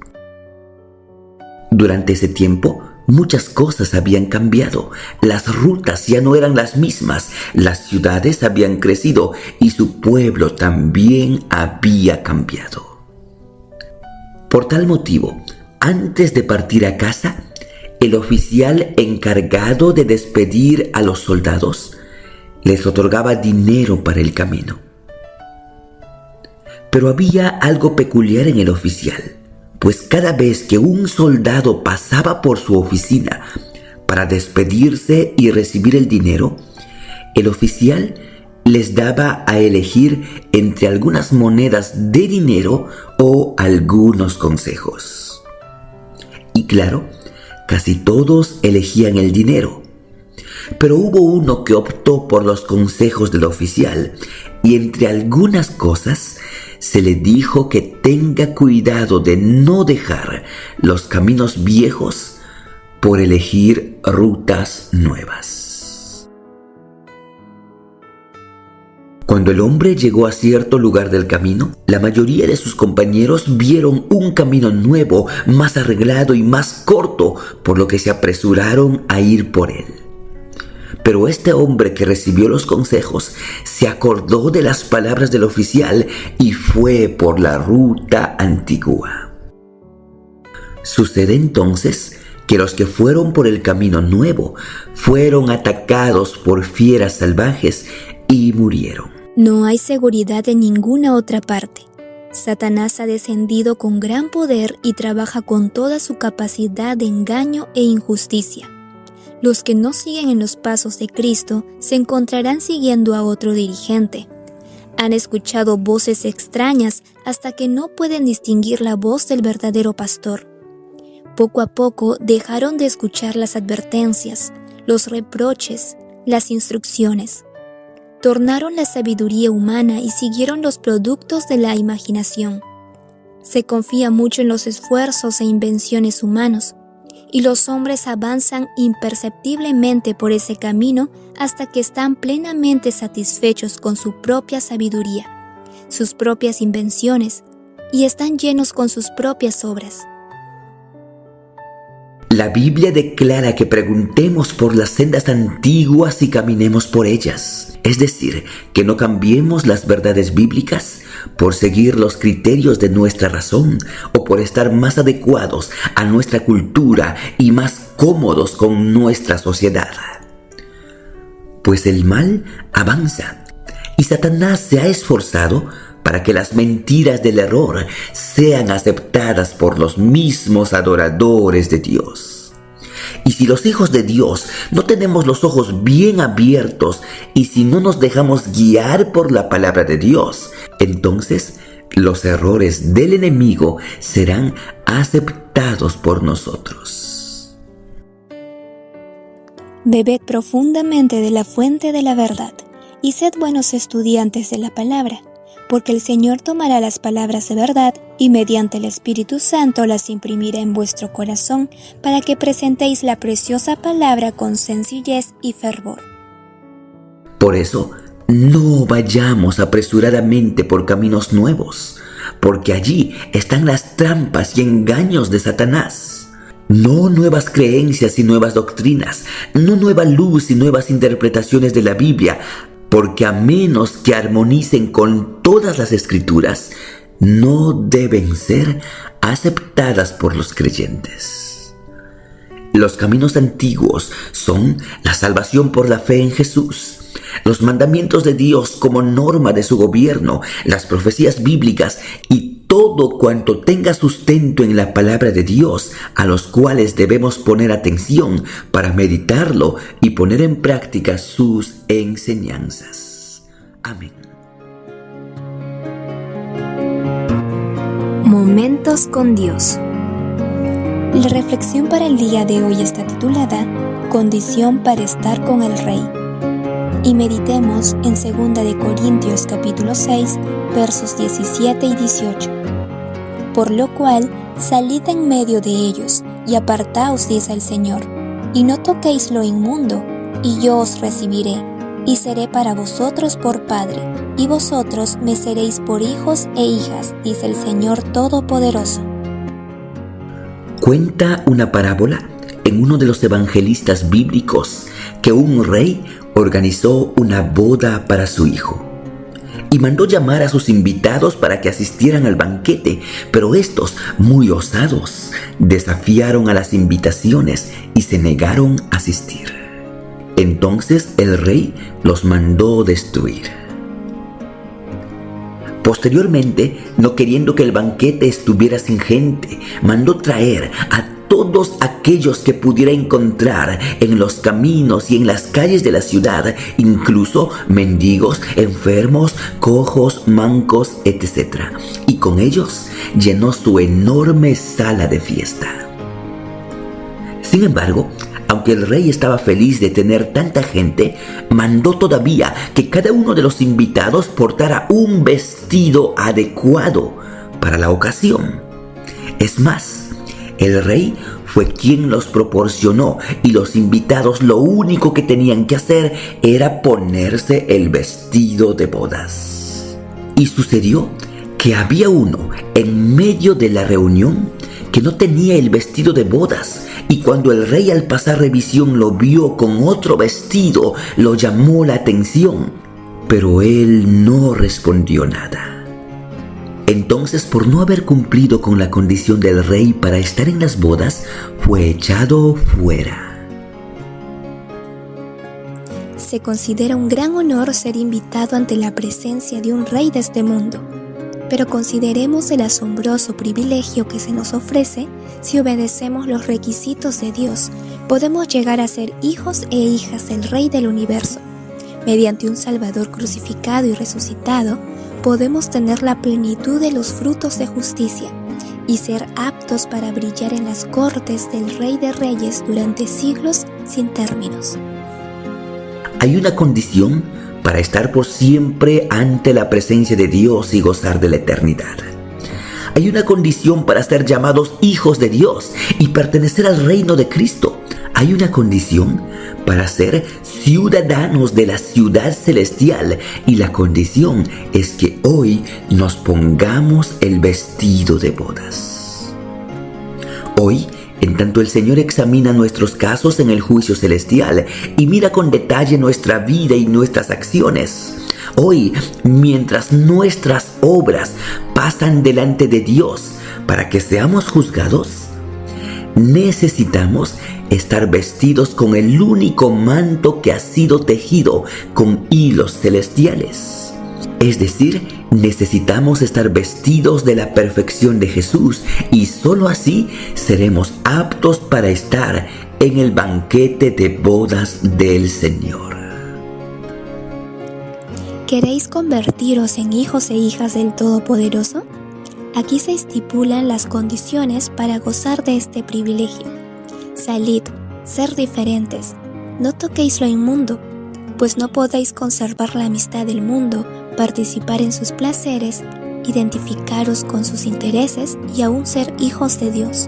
Durante ese tiempo, muchas cosas habían cambiado. Las rutas ya no eran las mismas, las ciudades habían crecido y su pueblo también había cambiado. Por tal motivo, antes de partir a casa, el oficial encargado de despedir a los soldados les otorgaba dinero para el camino. Pero había algo peculiar en el oficial, pues cada vez que un soldado pasaba por su oficina para despedirse y recibir el dinero, el oficial les daba a elegir entre algunas monedas de dinero o algunos consejos. Y claro, casi todos elegían el dinero. Pero hubo uno que optó por los consejos del oficial, y entre algunas cosas se le dijo que tenga cuidado de no dejar los caminos viejos por elegir rutas nuevas. Cuando el hombre llegó a cierto lugar del camino, la mayoría de sus compañeros vieron un camino nuevo, más arreglado y más corto, por lo que se apresuraron a ir por él. Pero este hombre que recibió los consejos se acordó de las palabras del oficial y fue por la ruta antigua. Sucede entonces que los que fueron por el camino nuevo fueron atacados por fieras salvajes y murieron. No hay seguridad en ninguna otra parte. Satanás ha descendido con gran poder y trabaja con toda su capacidad de engaño e injusticia. Los que no siguen en los pasos de Cristo se encontrarán siguiendo a otro dirigente. Han escuchado voces extrañas hasta que no pueden distinguir la voz del verdadero pastor. Poco a poco dejaron de escuchar las advertencias, los reproches, las instrucciones. Tornaron la sabiduría humana y siguieron los productos de la imaginación. Se confía mucho en los esfuerzos e invenciones humanos, y los hombres avanzan imperceptiblemente por ese camino hasta que están plenamente satisfechos con su propia sabiduría, sus propias invenciones, y están llenos con sus propias obras. La Biblia declara que preguntemos por las sendas antiguas y caminemos por ellas. Es decir, que no cambiemos las verdades bíblicas por seguir los criterios de nuestra razón o por estar más adecuados a nuestra cultura y más cómodos con nuestra sociedad. Pues el mal avanza y Satanás se ha esforzado para que las mentiras del error sean aceptadas por los mismos adoradores de Dios. Y si los hijos de Dios no tenemos los ojos bien abiertos y si no nos dejamos guiar por la palabra de Dios, entonces los errores del enemigo serán aceptados por nosotros. Bebed profundamente de la fuente de la verdad y sed buenos estudiantes de la palabra, porque el Señor tomará las palabras de verdad y mediante el Espíritu Santo las imprimirá en vuestro corazón para que presentéis la preciosa palabra con sencillez y fervor. Por eso, no vayamos apresuradamente por caminos nuevos, porque allí están las trampas y engaños de Satanás. No nuevas creencias y nuevas doctrinas, no nueva luz y nuevas interpretaciones de la Biblia, porque a menos que armonicen con todas las escrituras, no deben ser aceptadas por los creyentes. Los caminos antiguos son la salvación por la fe en Jesús, los mandamientos de Dios como norma de su gobierno, las profecías bíblicas y todo cuanto tenga sustento en la palabra de Dios, a los cuales debemos poner atención para meditarlo y poner en práctica sus enseñanzas. Amén. Momentos con Dios. La reflexión para el día de hoy está titulada Condición para estar con el Rey. Y meditemos en 2 de Corintios capítulo 6, versos 17 y 18. Por lo cual, salid en medio de ellos, y apartaos, dice el Señor, y no toquéis lo inmundo, y yo os recibiré, y seré para vosotros por Padre, y vosotros me seréis por hijos e hijas, dice el Señor Todopoderoso. Cuenta una parábola en uno de los evangelistas bíblicos que un rey organizó una boda para su hijo y mandó llamar a sus invitados para que asistieran al banquete, pero estos, muy osados, desafiaron a las invitaciones y se negaron a asistir. Entonces el rey los mandó destruir. Posteriormente, no queriendo que el banquete estuviera sin gente, mandó traer a todos aquellos que pudiera encontrar en los caminos y en las calles de la ciudad, incluso mendigos, enfermos, cojos, mancos, etc. Y con ellos llenó su enorme sala de fiesta. Sin embargo, aunque el rey estaba feliz de tener tanta gente, mandó todavía que cada uno de los invitados portara un vestido adecuado para la ocasión. Es más, el rey fue quien los proporcionó y los invitados lo único que tenían que hacer era ponerse el vestido de bodas. Y sucedió que había uno en medio de la reunión que no tenía el vestido de bodas, y cuando el rey al pasar revisión lo vio con otro vestido, lo llamó la atención, pero él no respondió nada. Entonces, por no haber cumplido con la condición del rey para estar en las bodas, fue echado fuera. Se considera un gran honor ser invitado ante la presencia de un rey de este mundo, pero consideremos el asombroso privilegio que se nos ofrece si obedecemos los requisitos de Dios. Podemos llegar a ser hijos e hijas del Rey del Universo. Mediante un Salvador crucificado y resucitado, podemos tener la plenitud de los frutos de justicia y ser aptos para brillar en las cortes del Rey de Reyes durante siglos sin términos. Hay una condición para estar por siempre ante la presencia de Dios y gozar de la eternidad. Hay una condición para ser llamados hijos de Dios y pertenecer al reino de Cristo. Hay una condición para ser ciudadanos de la ciudad celestial, y la condición es que hoy nos pongamos el vestido de bodas. Hoy, en tanto el Señor examina nuestros casos en el juicio celestial y mira con detalle nuestra vida y nuestras acciones. Hoy, mientras nuestras obras pasan delante de Dios para que seamos juzgados, necesitamos estar vestidos con el único manto que ha sido tejido con hilos celestiales. Es decir, necesitamos estar vestidos de la perfección de Jesús, y sólo así seremos aptos para estar en el banquete de bodas del Señor. ¿Queréis convertiros en hijos e hijas del Todopoderoso? Aquí se estipulan las condiciones para gozar de este privilegio. Salid, ser diferentes, no toquéis lo inmundo, pues no podéis conservar la amistad del mundo, participar en sus placeres, identificaros con sus intereses y aún ser hijos de Dios.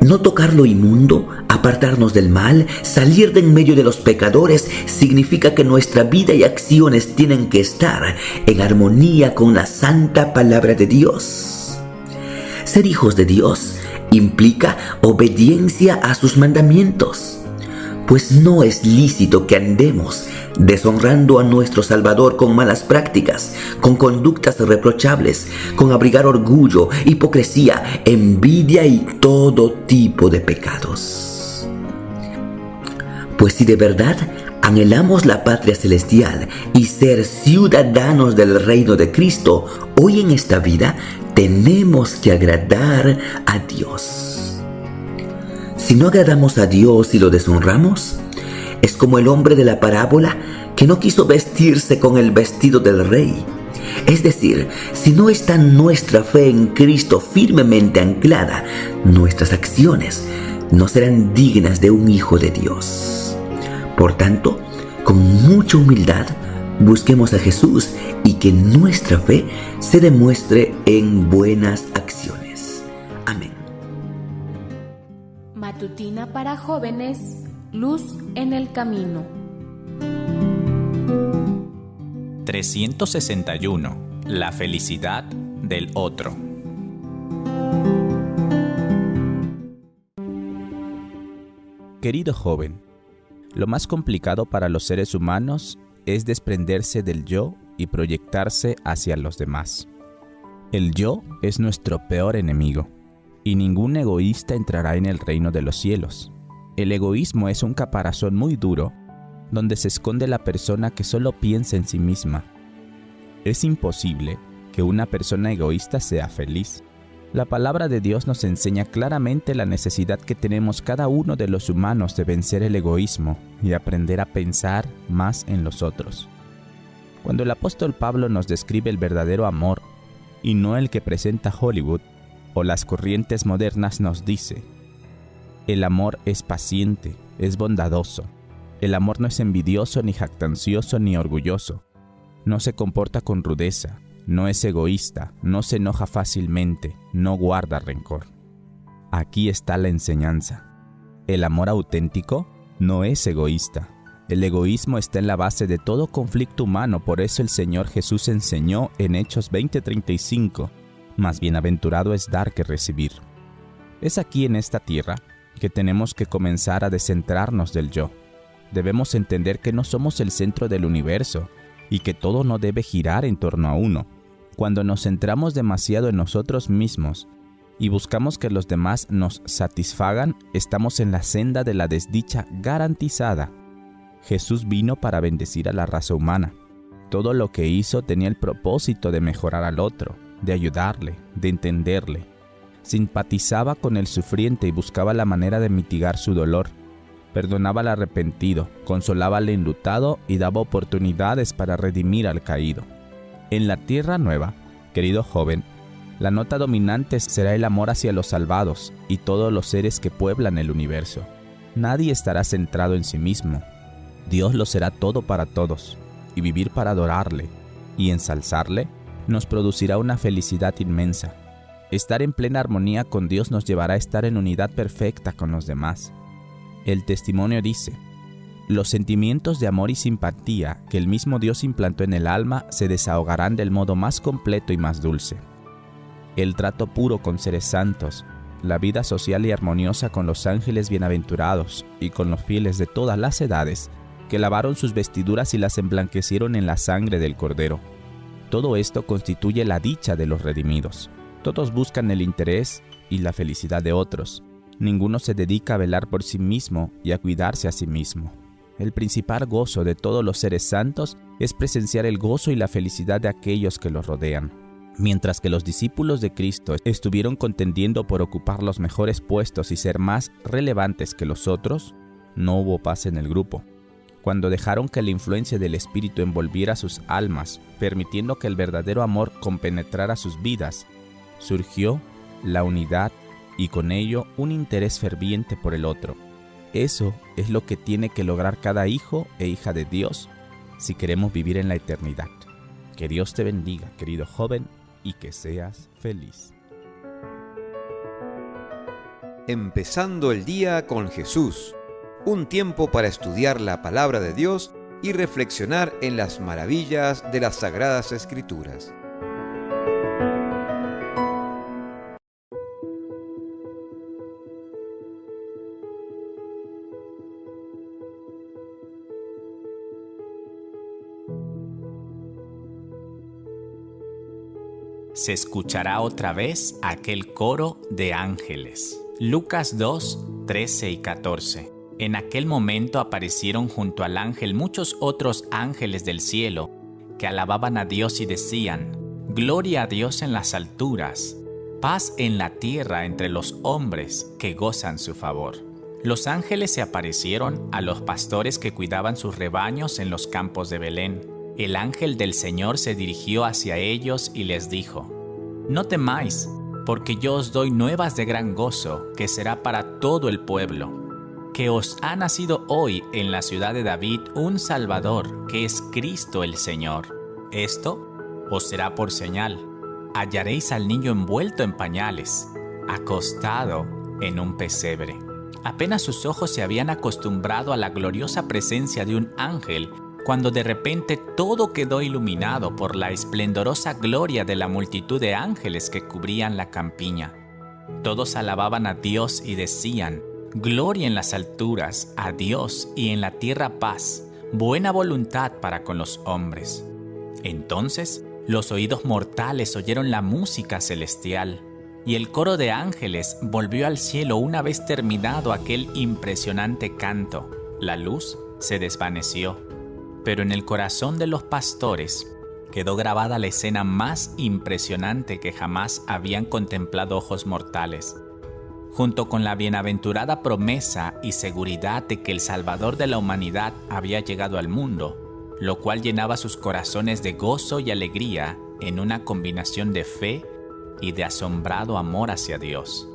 No tocar lo inmundo, apartarnos del mal, salir de en medio de los pecadores, significa que nuestra vida y acciones tienen que estar en armonía con la santa palabra de Dios. Ser hijos de Dios implica obediencia a sus mandamientos, pues no es lícito que andemos deshonrando a nuestro Salvador con malas prácticas, con conductas reprochables, con abrigar orgullo, hipocresía, envidia y todo tipo de pecados. Pues si de verdad anhelamos la patria celestial y ser ciudadanos del reino de Cristo, hoy en esta vida tenemos que agradar a Dios. Si no agradamos a Dios y lo deshonramos, es como el hombre de la parábola que no quiso vestirse con el vestido del rey. Es decir, si no está nuestra fe en Cristo firmemente anclada, nuestras acciones no serán dignas de un hijo de Dios. Por tanto, con mucha humildad, busquemos a Jesús y que nuestra fe se demuestre en buenas acciones. Amén. Matutina para jóvenes, luz en el camino. 361. La felicidad del otro. Querido joven, lo más complicado para los seres humanos es desprenderse del yo y proyectarse hacia los demás. El yo es nuestro peor enemigo, y ningún egoísta entrará en el reino de los cielos. El egoísmo es un caparazón muy duro, donde se esconde la persona que solo piensa en sí misma. Es imposible que una persona egoísta sea feliz. La palabra de Dios nos enseña claramente la necesidad que tenemos cada uno de los humanos de vencer el egoísmo y aprender a pensar más en los otros. Cuando el apóstol Pablo nos describe el verdadero amor, y no el que presenta Hollywood o las corrientes modernas, nos dice: el amor es paciente, es bondadoso. El amor no es envidioso, ni jactancioso, ni orgulloso. No se comporta con rudeza, no es egoísta, no se enoja fácilmente, no guarda rencor. Aquí está la enseñanza. El amor auténtico no es egoísta. El egoísmo está en la base de todo conflicto humano, por eso el Señor Jesús enseñó en Hechos 20:35, más bienaventurado es dar que recibir. Es aquí en esta tierra que tenemos que comenzar a descentrarnos del yo. Debemos entender que no somos el centro del universo y que todo no debe girar en torno a uno. Cuando nos centramos demasiado en nosotros mismos y buscamos que los demás nos satisfagan, estamos en la senda de la desdicha garantizada. Jesús vino para bendecir a la raza humana. Todo lo que hizo tenía el propósito de mejorar al otro, de ayudarle, de entenderle. Simpatizaba con el sufriente y buscaba la manera de mitigar su dolor. Perdonaba al arrepentido, consolaba al enlutado y daba oportunidades para redimir al caído. En la tierra nueva, querido joven, la nota dominante será el amor hacia los salvados y todos los seres que pueblan el universo. Nadie estará centrado en sí mismo. Dios lo será todo para todos, y vivir para adorarle y ensalzarle nos producirá una felicidad inmensa. Estar en plena armonía con Dios nos llevará a estar en unidad perfecta con los demás. El testimonio dice: los sentimientos de amor y simpatía que el mismo Dios implantó en el alma se desahogarán del modo más completo y más dulce. El trato puro con seres santos, la vida social y armoniosa con los ángeles bienaventurados y con los fieles de todas las edades, que lavaron sus vestiduras y las emblanquecieron en la sangre del Cordero. Todo esto constituye la dicha de los redimidos. Todos buscan el interés y la felicidad de otros. Ninguno se dedica a velar por sí mismo y a cuidarse a sí mismo. El principal gozo de todos los seres santos es presenciar el gozo y la felicidad de aquellos que los rodean. Mientras que los discípulos de Cristo estuvieron contendiendo por ocupar los mejores puestos y ser más relevantes que los otros, no hubo paz en el grupo. Cuando dejaron que la influencia del Espíritu envolviera sus almas, permitiendo que el verdadero amor compenetrara sus vidas, surgió la unidad y con ello un interés ferviente por el otro. Eso es lo que tiene que lograr cada hijo e hija de Dios si queremos vivir en la eternidad. Que Dios te bendiga, querido joven, y que seas feliz. Empezando el día con Jesús, un tiempo para estudiar la palabra de Dios y reflexionar en las maravillas de las Sagradas Escrituras. Se escuchará otra vez aquel coro de ángeles. Lucas 2, 13 y 14. En aquel momento aparecieron junto al ángel muchos otros ángeles del cielo que alababan a Dios y decían: Gloria a Dios en las alturas, paz en la tierra entre los hombres que gozan su favor. Los ángeles se aparecieron a los pastores que cuidaban sus rebaños en los campos de Belén. El ángel del Señor se dirigió hacia ellos y les dijo: No temáis, porque yo os doy nuevas de gran gozo, que será para todo el pueblo, que os ha nacido hoy en la ciudad de David un Salvador, que es Cristo el Señor. Esto os será por señal: hallaréis al niño envuelto en pañales, acostado en un pesebre. Apenas sus ojos se habían acostumbrado a la gloriosa presencia de un ángel, cuando de repente todo quedó iluminado por la esplendorosa gloria de la multitud de ángeles que cubrían la campiña. Todos alababan a Dios y decían: Gloria en las alturas, a Dios, y en la tierra paz, buena voluntad para con los hombres. Entonces los oídos mortales oyeron la música celestial, y el coro de ángeles volvió al cielo una vez terminado aquel impresionante canto. La luz se desvaneció, pero en el corazón de los pastores quedó grabada la escena más impresionante que jamás habían contemplado ojos mortales. Junto con la bienaventurada promesa y seguridad de que el Salvador de la humanidad había llegado al mundo, lo cual llenaba sus corazones de gozo y alegría en una combinación de fe y de asombrado amor hacia Dios.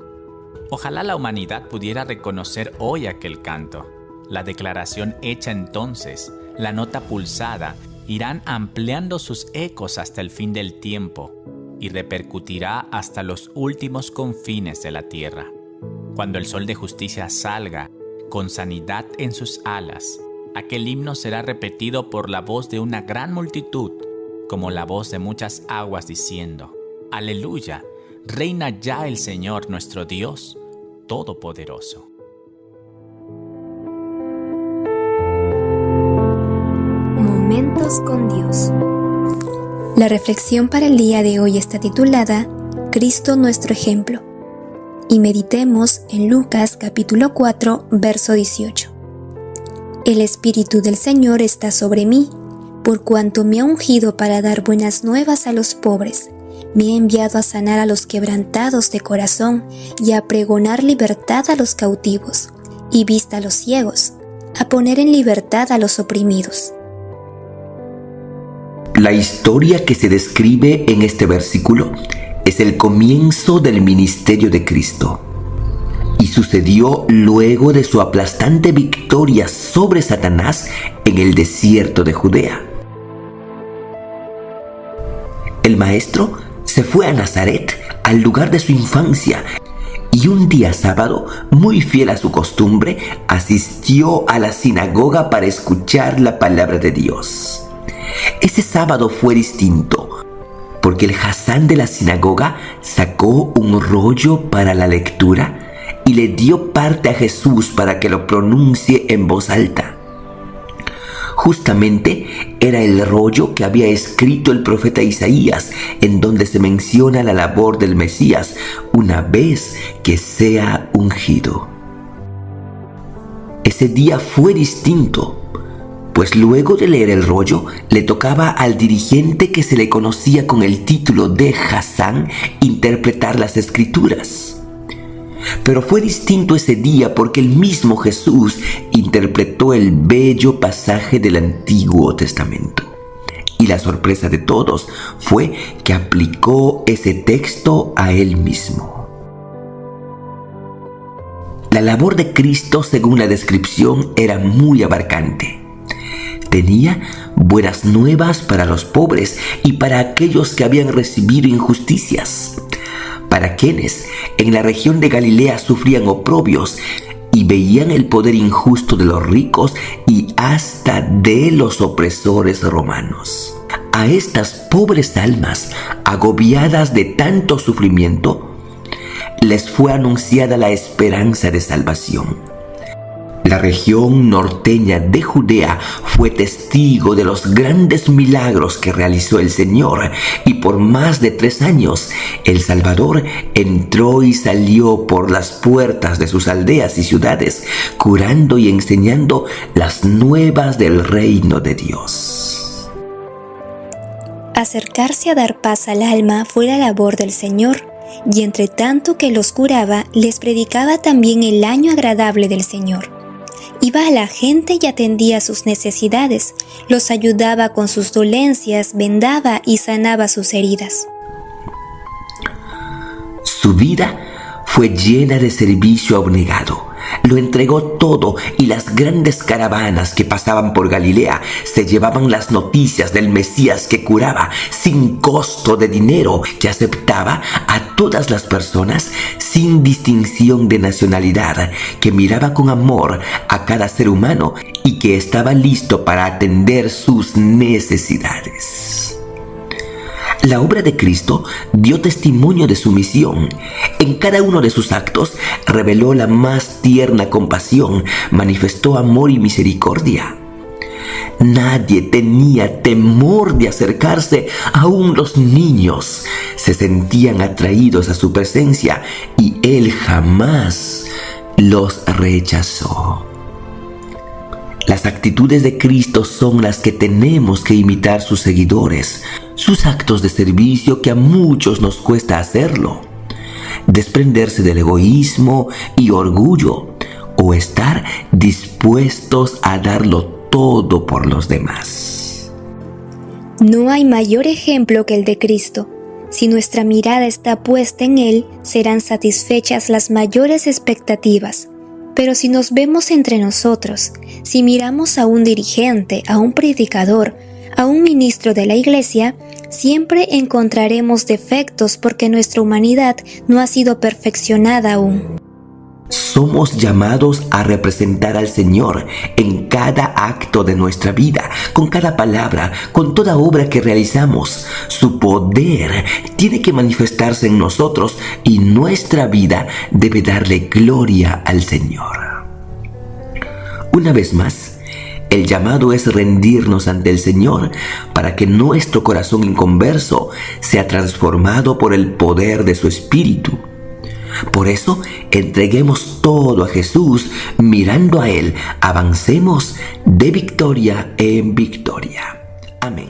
Ojalá la humanidad pudiera reconocer hoy aquel canto. La declaración hecha entonces, la nota pulsada, irán ampliando sus ecos hasta el fin del tiempo y repercutirá hasta los últimos confines de la tierra. Cuando el sol de justicia salga, con sanidad en sus alas, aquel himno será repetido por la voz de una gran multitud, como la voz de muchas aguas diciendo: Aleluya, reina ya el Señor nuestro Dios Todopoderoso. Momentos con Dios. La reflexión para el día de hoy está titulada Cristo nuestro ejemplo, y meditemos en Lucas capítulo 4, verso 18. El Espíritu del Señor está sobre mí, por cuanto me ha ungido para dar buenas nuevas a los pobres, me ha enviado a sanar a los quebrantados de corazón y a pregonar libertad a los cautivos y vista a los ciegos, a poner en libertad a los oprimidos. La historia que se describe en este versículo es el comienzo del ministerio de Cristo y sucedió luego de su aplastante victoria sobre Satanás en el desierto de Judea. El maestro se fue a Nazaret, al lugar de su infancia, y un día sábado, muy fiel a su costumbre, asistió a la sinagoga para escuchar la palabra de Dios. Ese sábado fue distinto, porque el Hasán de la sinagoga sacó un rollo para la lectura y le dio parte a Jesús para que lo pronuncie en voz alta. Justamente era el rollo que había escrito el profeta Isaías, en donde se menciona la labor del Mesías una vez que sea ungido. Ese día fue distinto, pues luego de leer el rollo, le tocaba al dirigente que se le conocía con el título de Hasán interpretar las escrituras. Pero fue distinto ese día porque el mismo Jesús interpretó el bello pasaje del Antiguo Testamento. Y la sorpresa de todos fue que aplicó ese texto a él mismo. La labor de Cristo, según la descripción, era muy abarcante. Tenía buenas nuevas para los pobres y para aquellos que habían recibido injusticias, para quienes en la región de Galilea sufrían oprobios y veían el poder injusto de los ricos y hasta de los opresores romanos. A estas pobres almas, agobiadas de tanto sufrimiento, les fue anunciada la esperanza de salvación. La región norteña de Judea fue testigo de los grandes milagros que realizó el Señor, y por más de 3 años el Salvador entró y salió por las puertas de sus aldeas y ciudades, curando y enseñando las nuevas del reino de Dios. Acercarse a dar paz al alma fue la labor del Señor, y entre tanto que los curaba, les predicaba también el año agradable del Señor. Iba a la gente y atendía sus necesidades, los ayudaba con sus dolencias, vendaba y sanaba sus heridas. Su vida fue llena de servicio abnegado. Lo entregó todo, y las grandes caravanas que pasaban por Galilea se llevaban las noticias del Mesías que curaba sin costo de dinero, que aceptaba a todas las personas sin distinción de nacionalidad, que miraba con amor a cada ser humano y que estaba listo para atender sus necesidades. La obra de Cristo dio testimonio de su misión. En cada uno de sus actos reveló la más tierna compasión, manifestó amor y misericordia. Nadie tenía temor de acercarse, aún los niños se sentían atraídos a su presencia y Él jamás los rechazó. Las actitudes de Cristo son las que tenemos que imitar sus seguidores, sus actos de servicio que a muchos nos cuesta hacerlo, desprenderse del egoísmo y orgullo, o estar dispuestos a darlo todo por los demás. No hay mayor ejemplo que el de Cristo. Si nuestra mirada está puesta en Él, serán satisfechas las mayores expectativas. Pero si nos vemos entre nosotros, si miramos a un dirigente, a un predicador, a un ministro de la iglesia, siempre encontraremos defectos porque nuestra humanidad no ha sido perfeccionada aún. Somos llamados a representar al Señor en cada acto de nuestra vida, con cada palabra, con toda obra que realizamos. Su poder tiene que manifestarse en nosotros y nuestra vida debe darle gloria al Señor. Una vez más, el llamado es rendirnos ante el Señor para que nuestro corazón inconverso sea transformado por el poder de su Espíritu. Por eso, entreguemos todo a Jesús, mirando a Él, avancemos de victoria en victoria. Amén.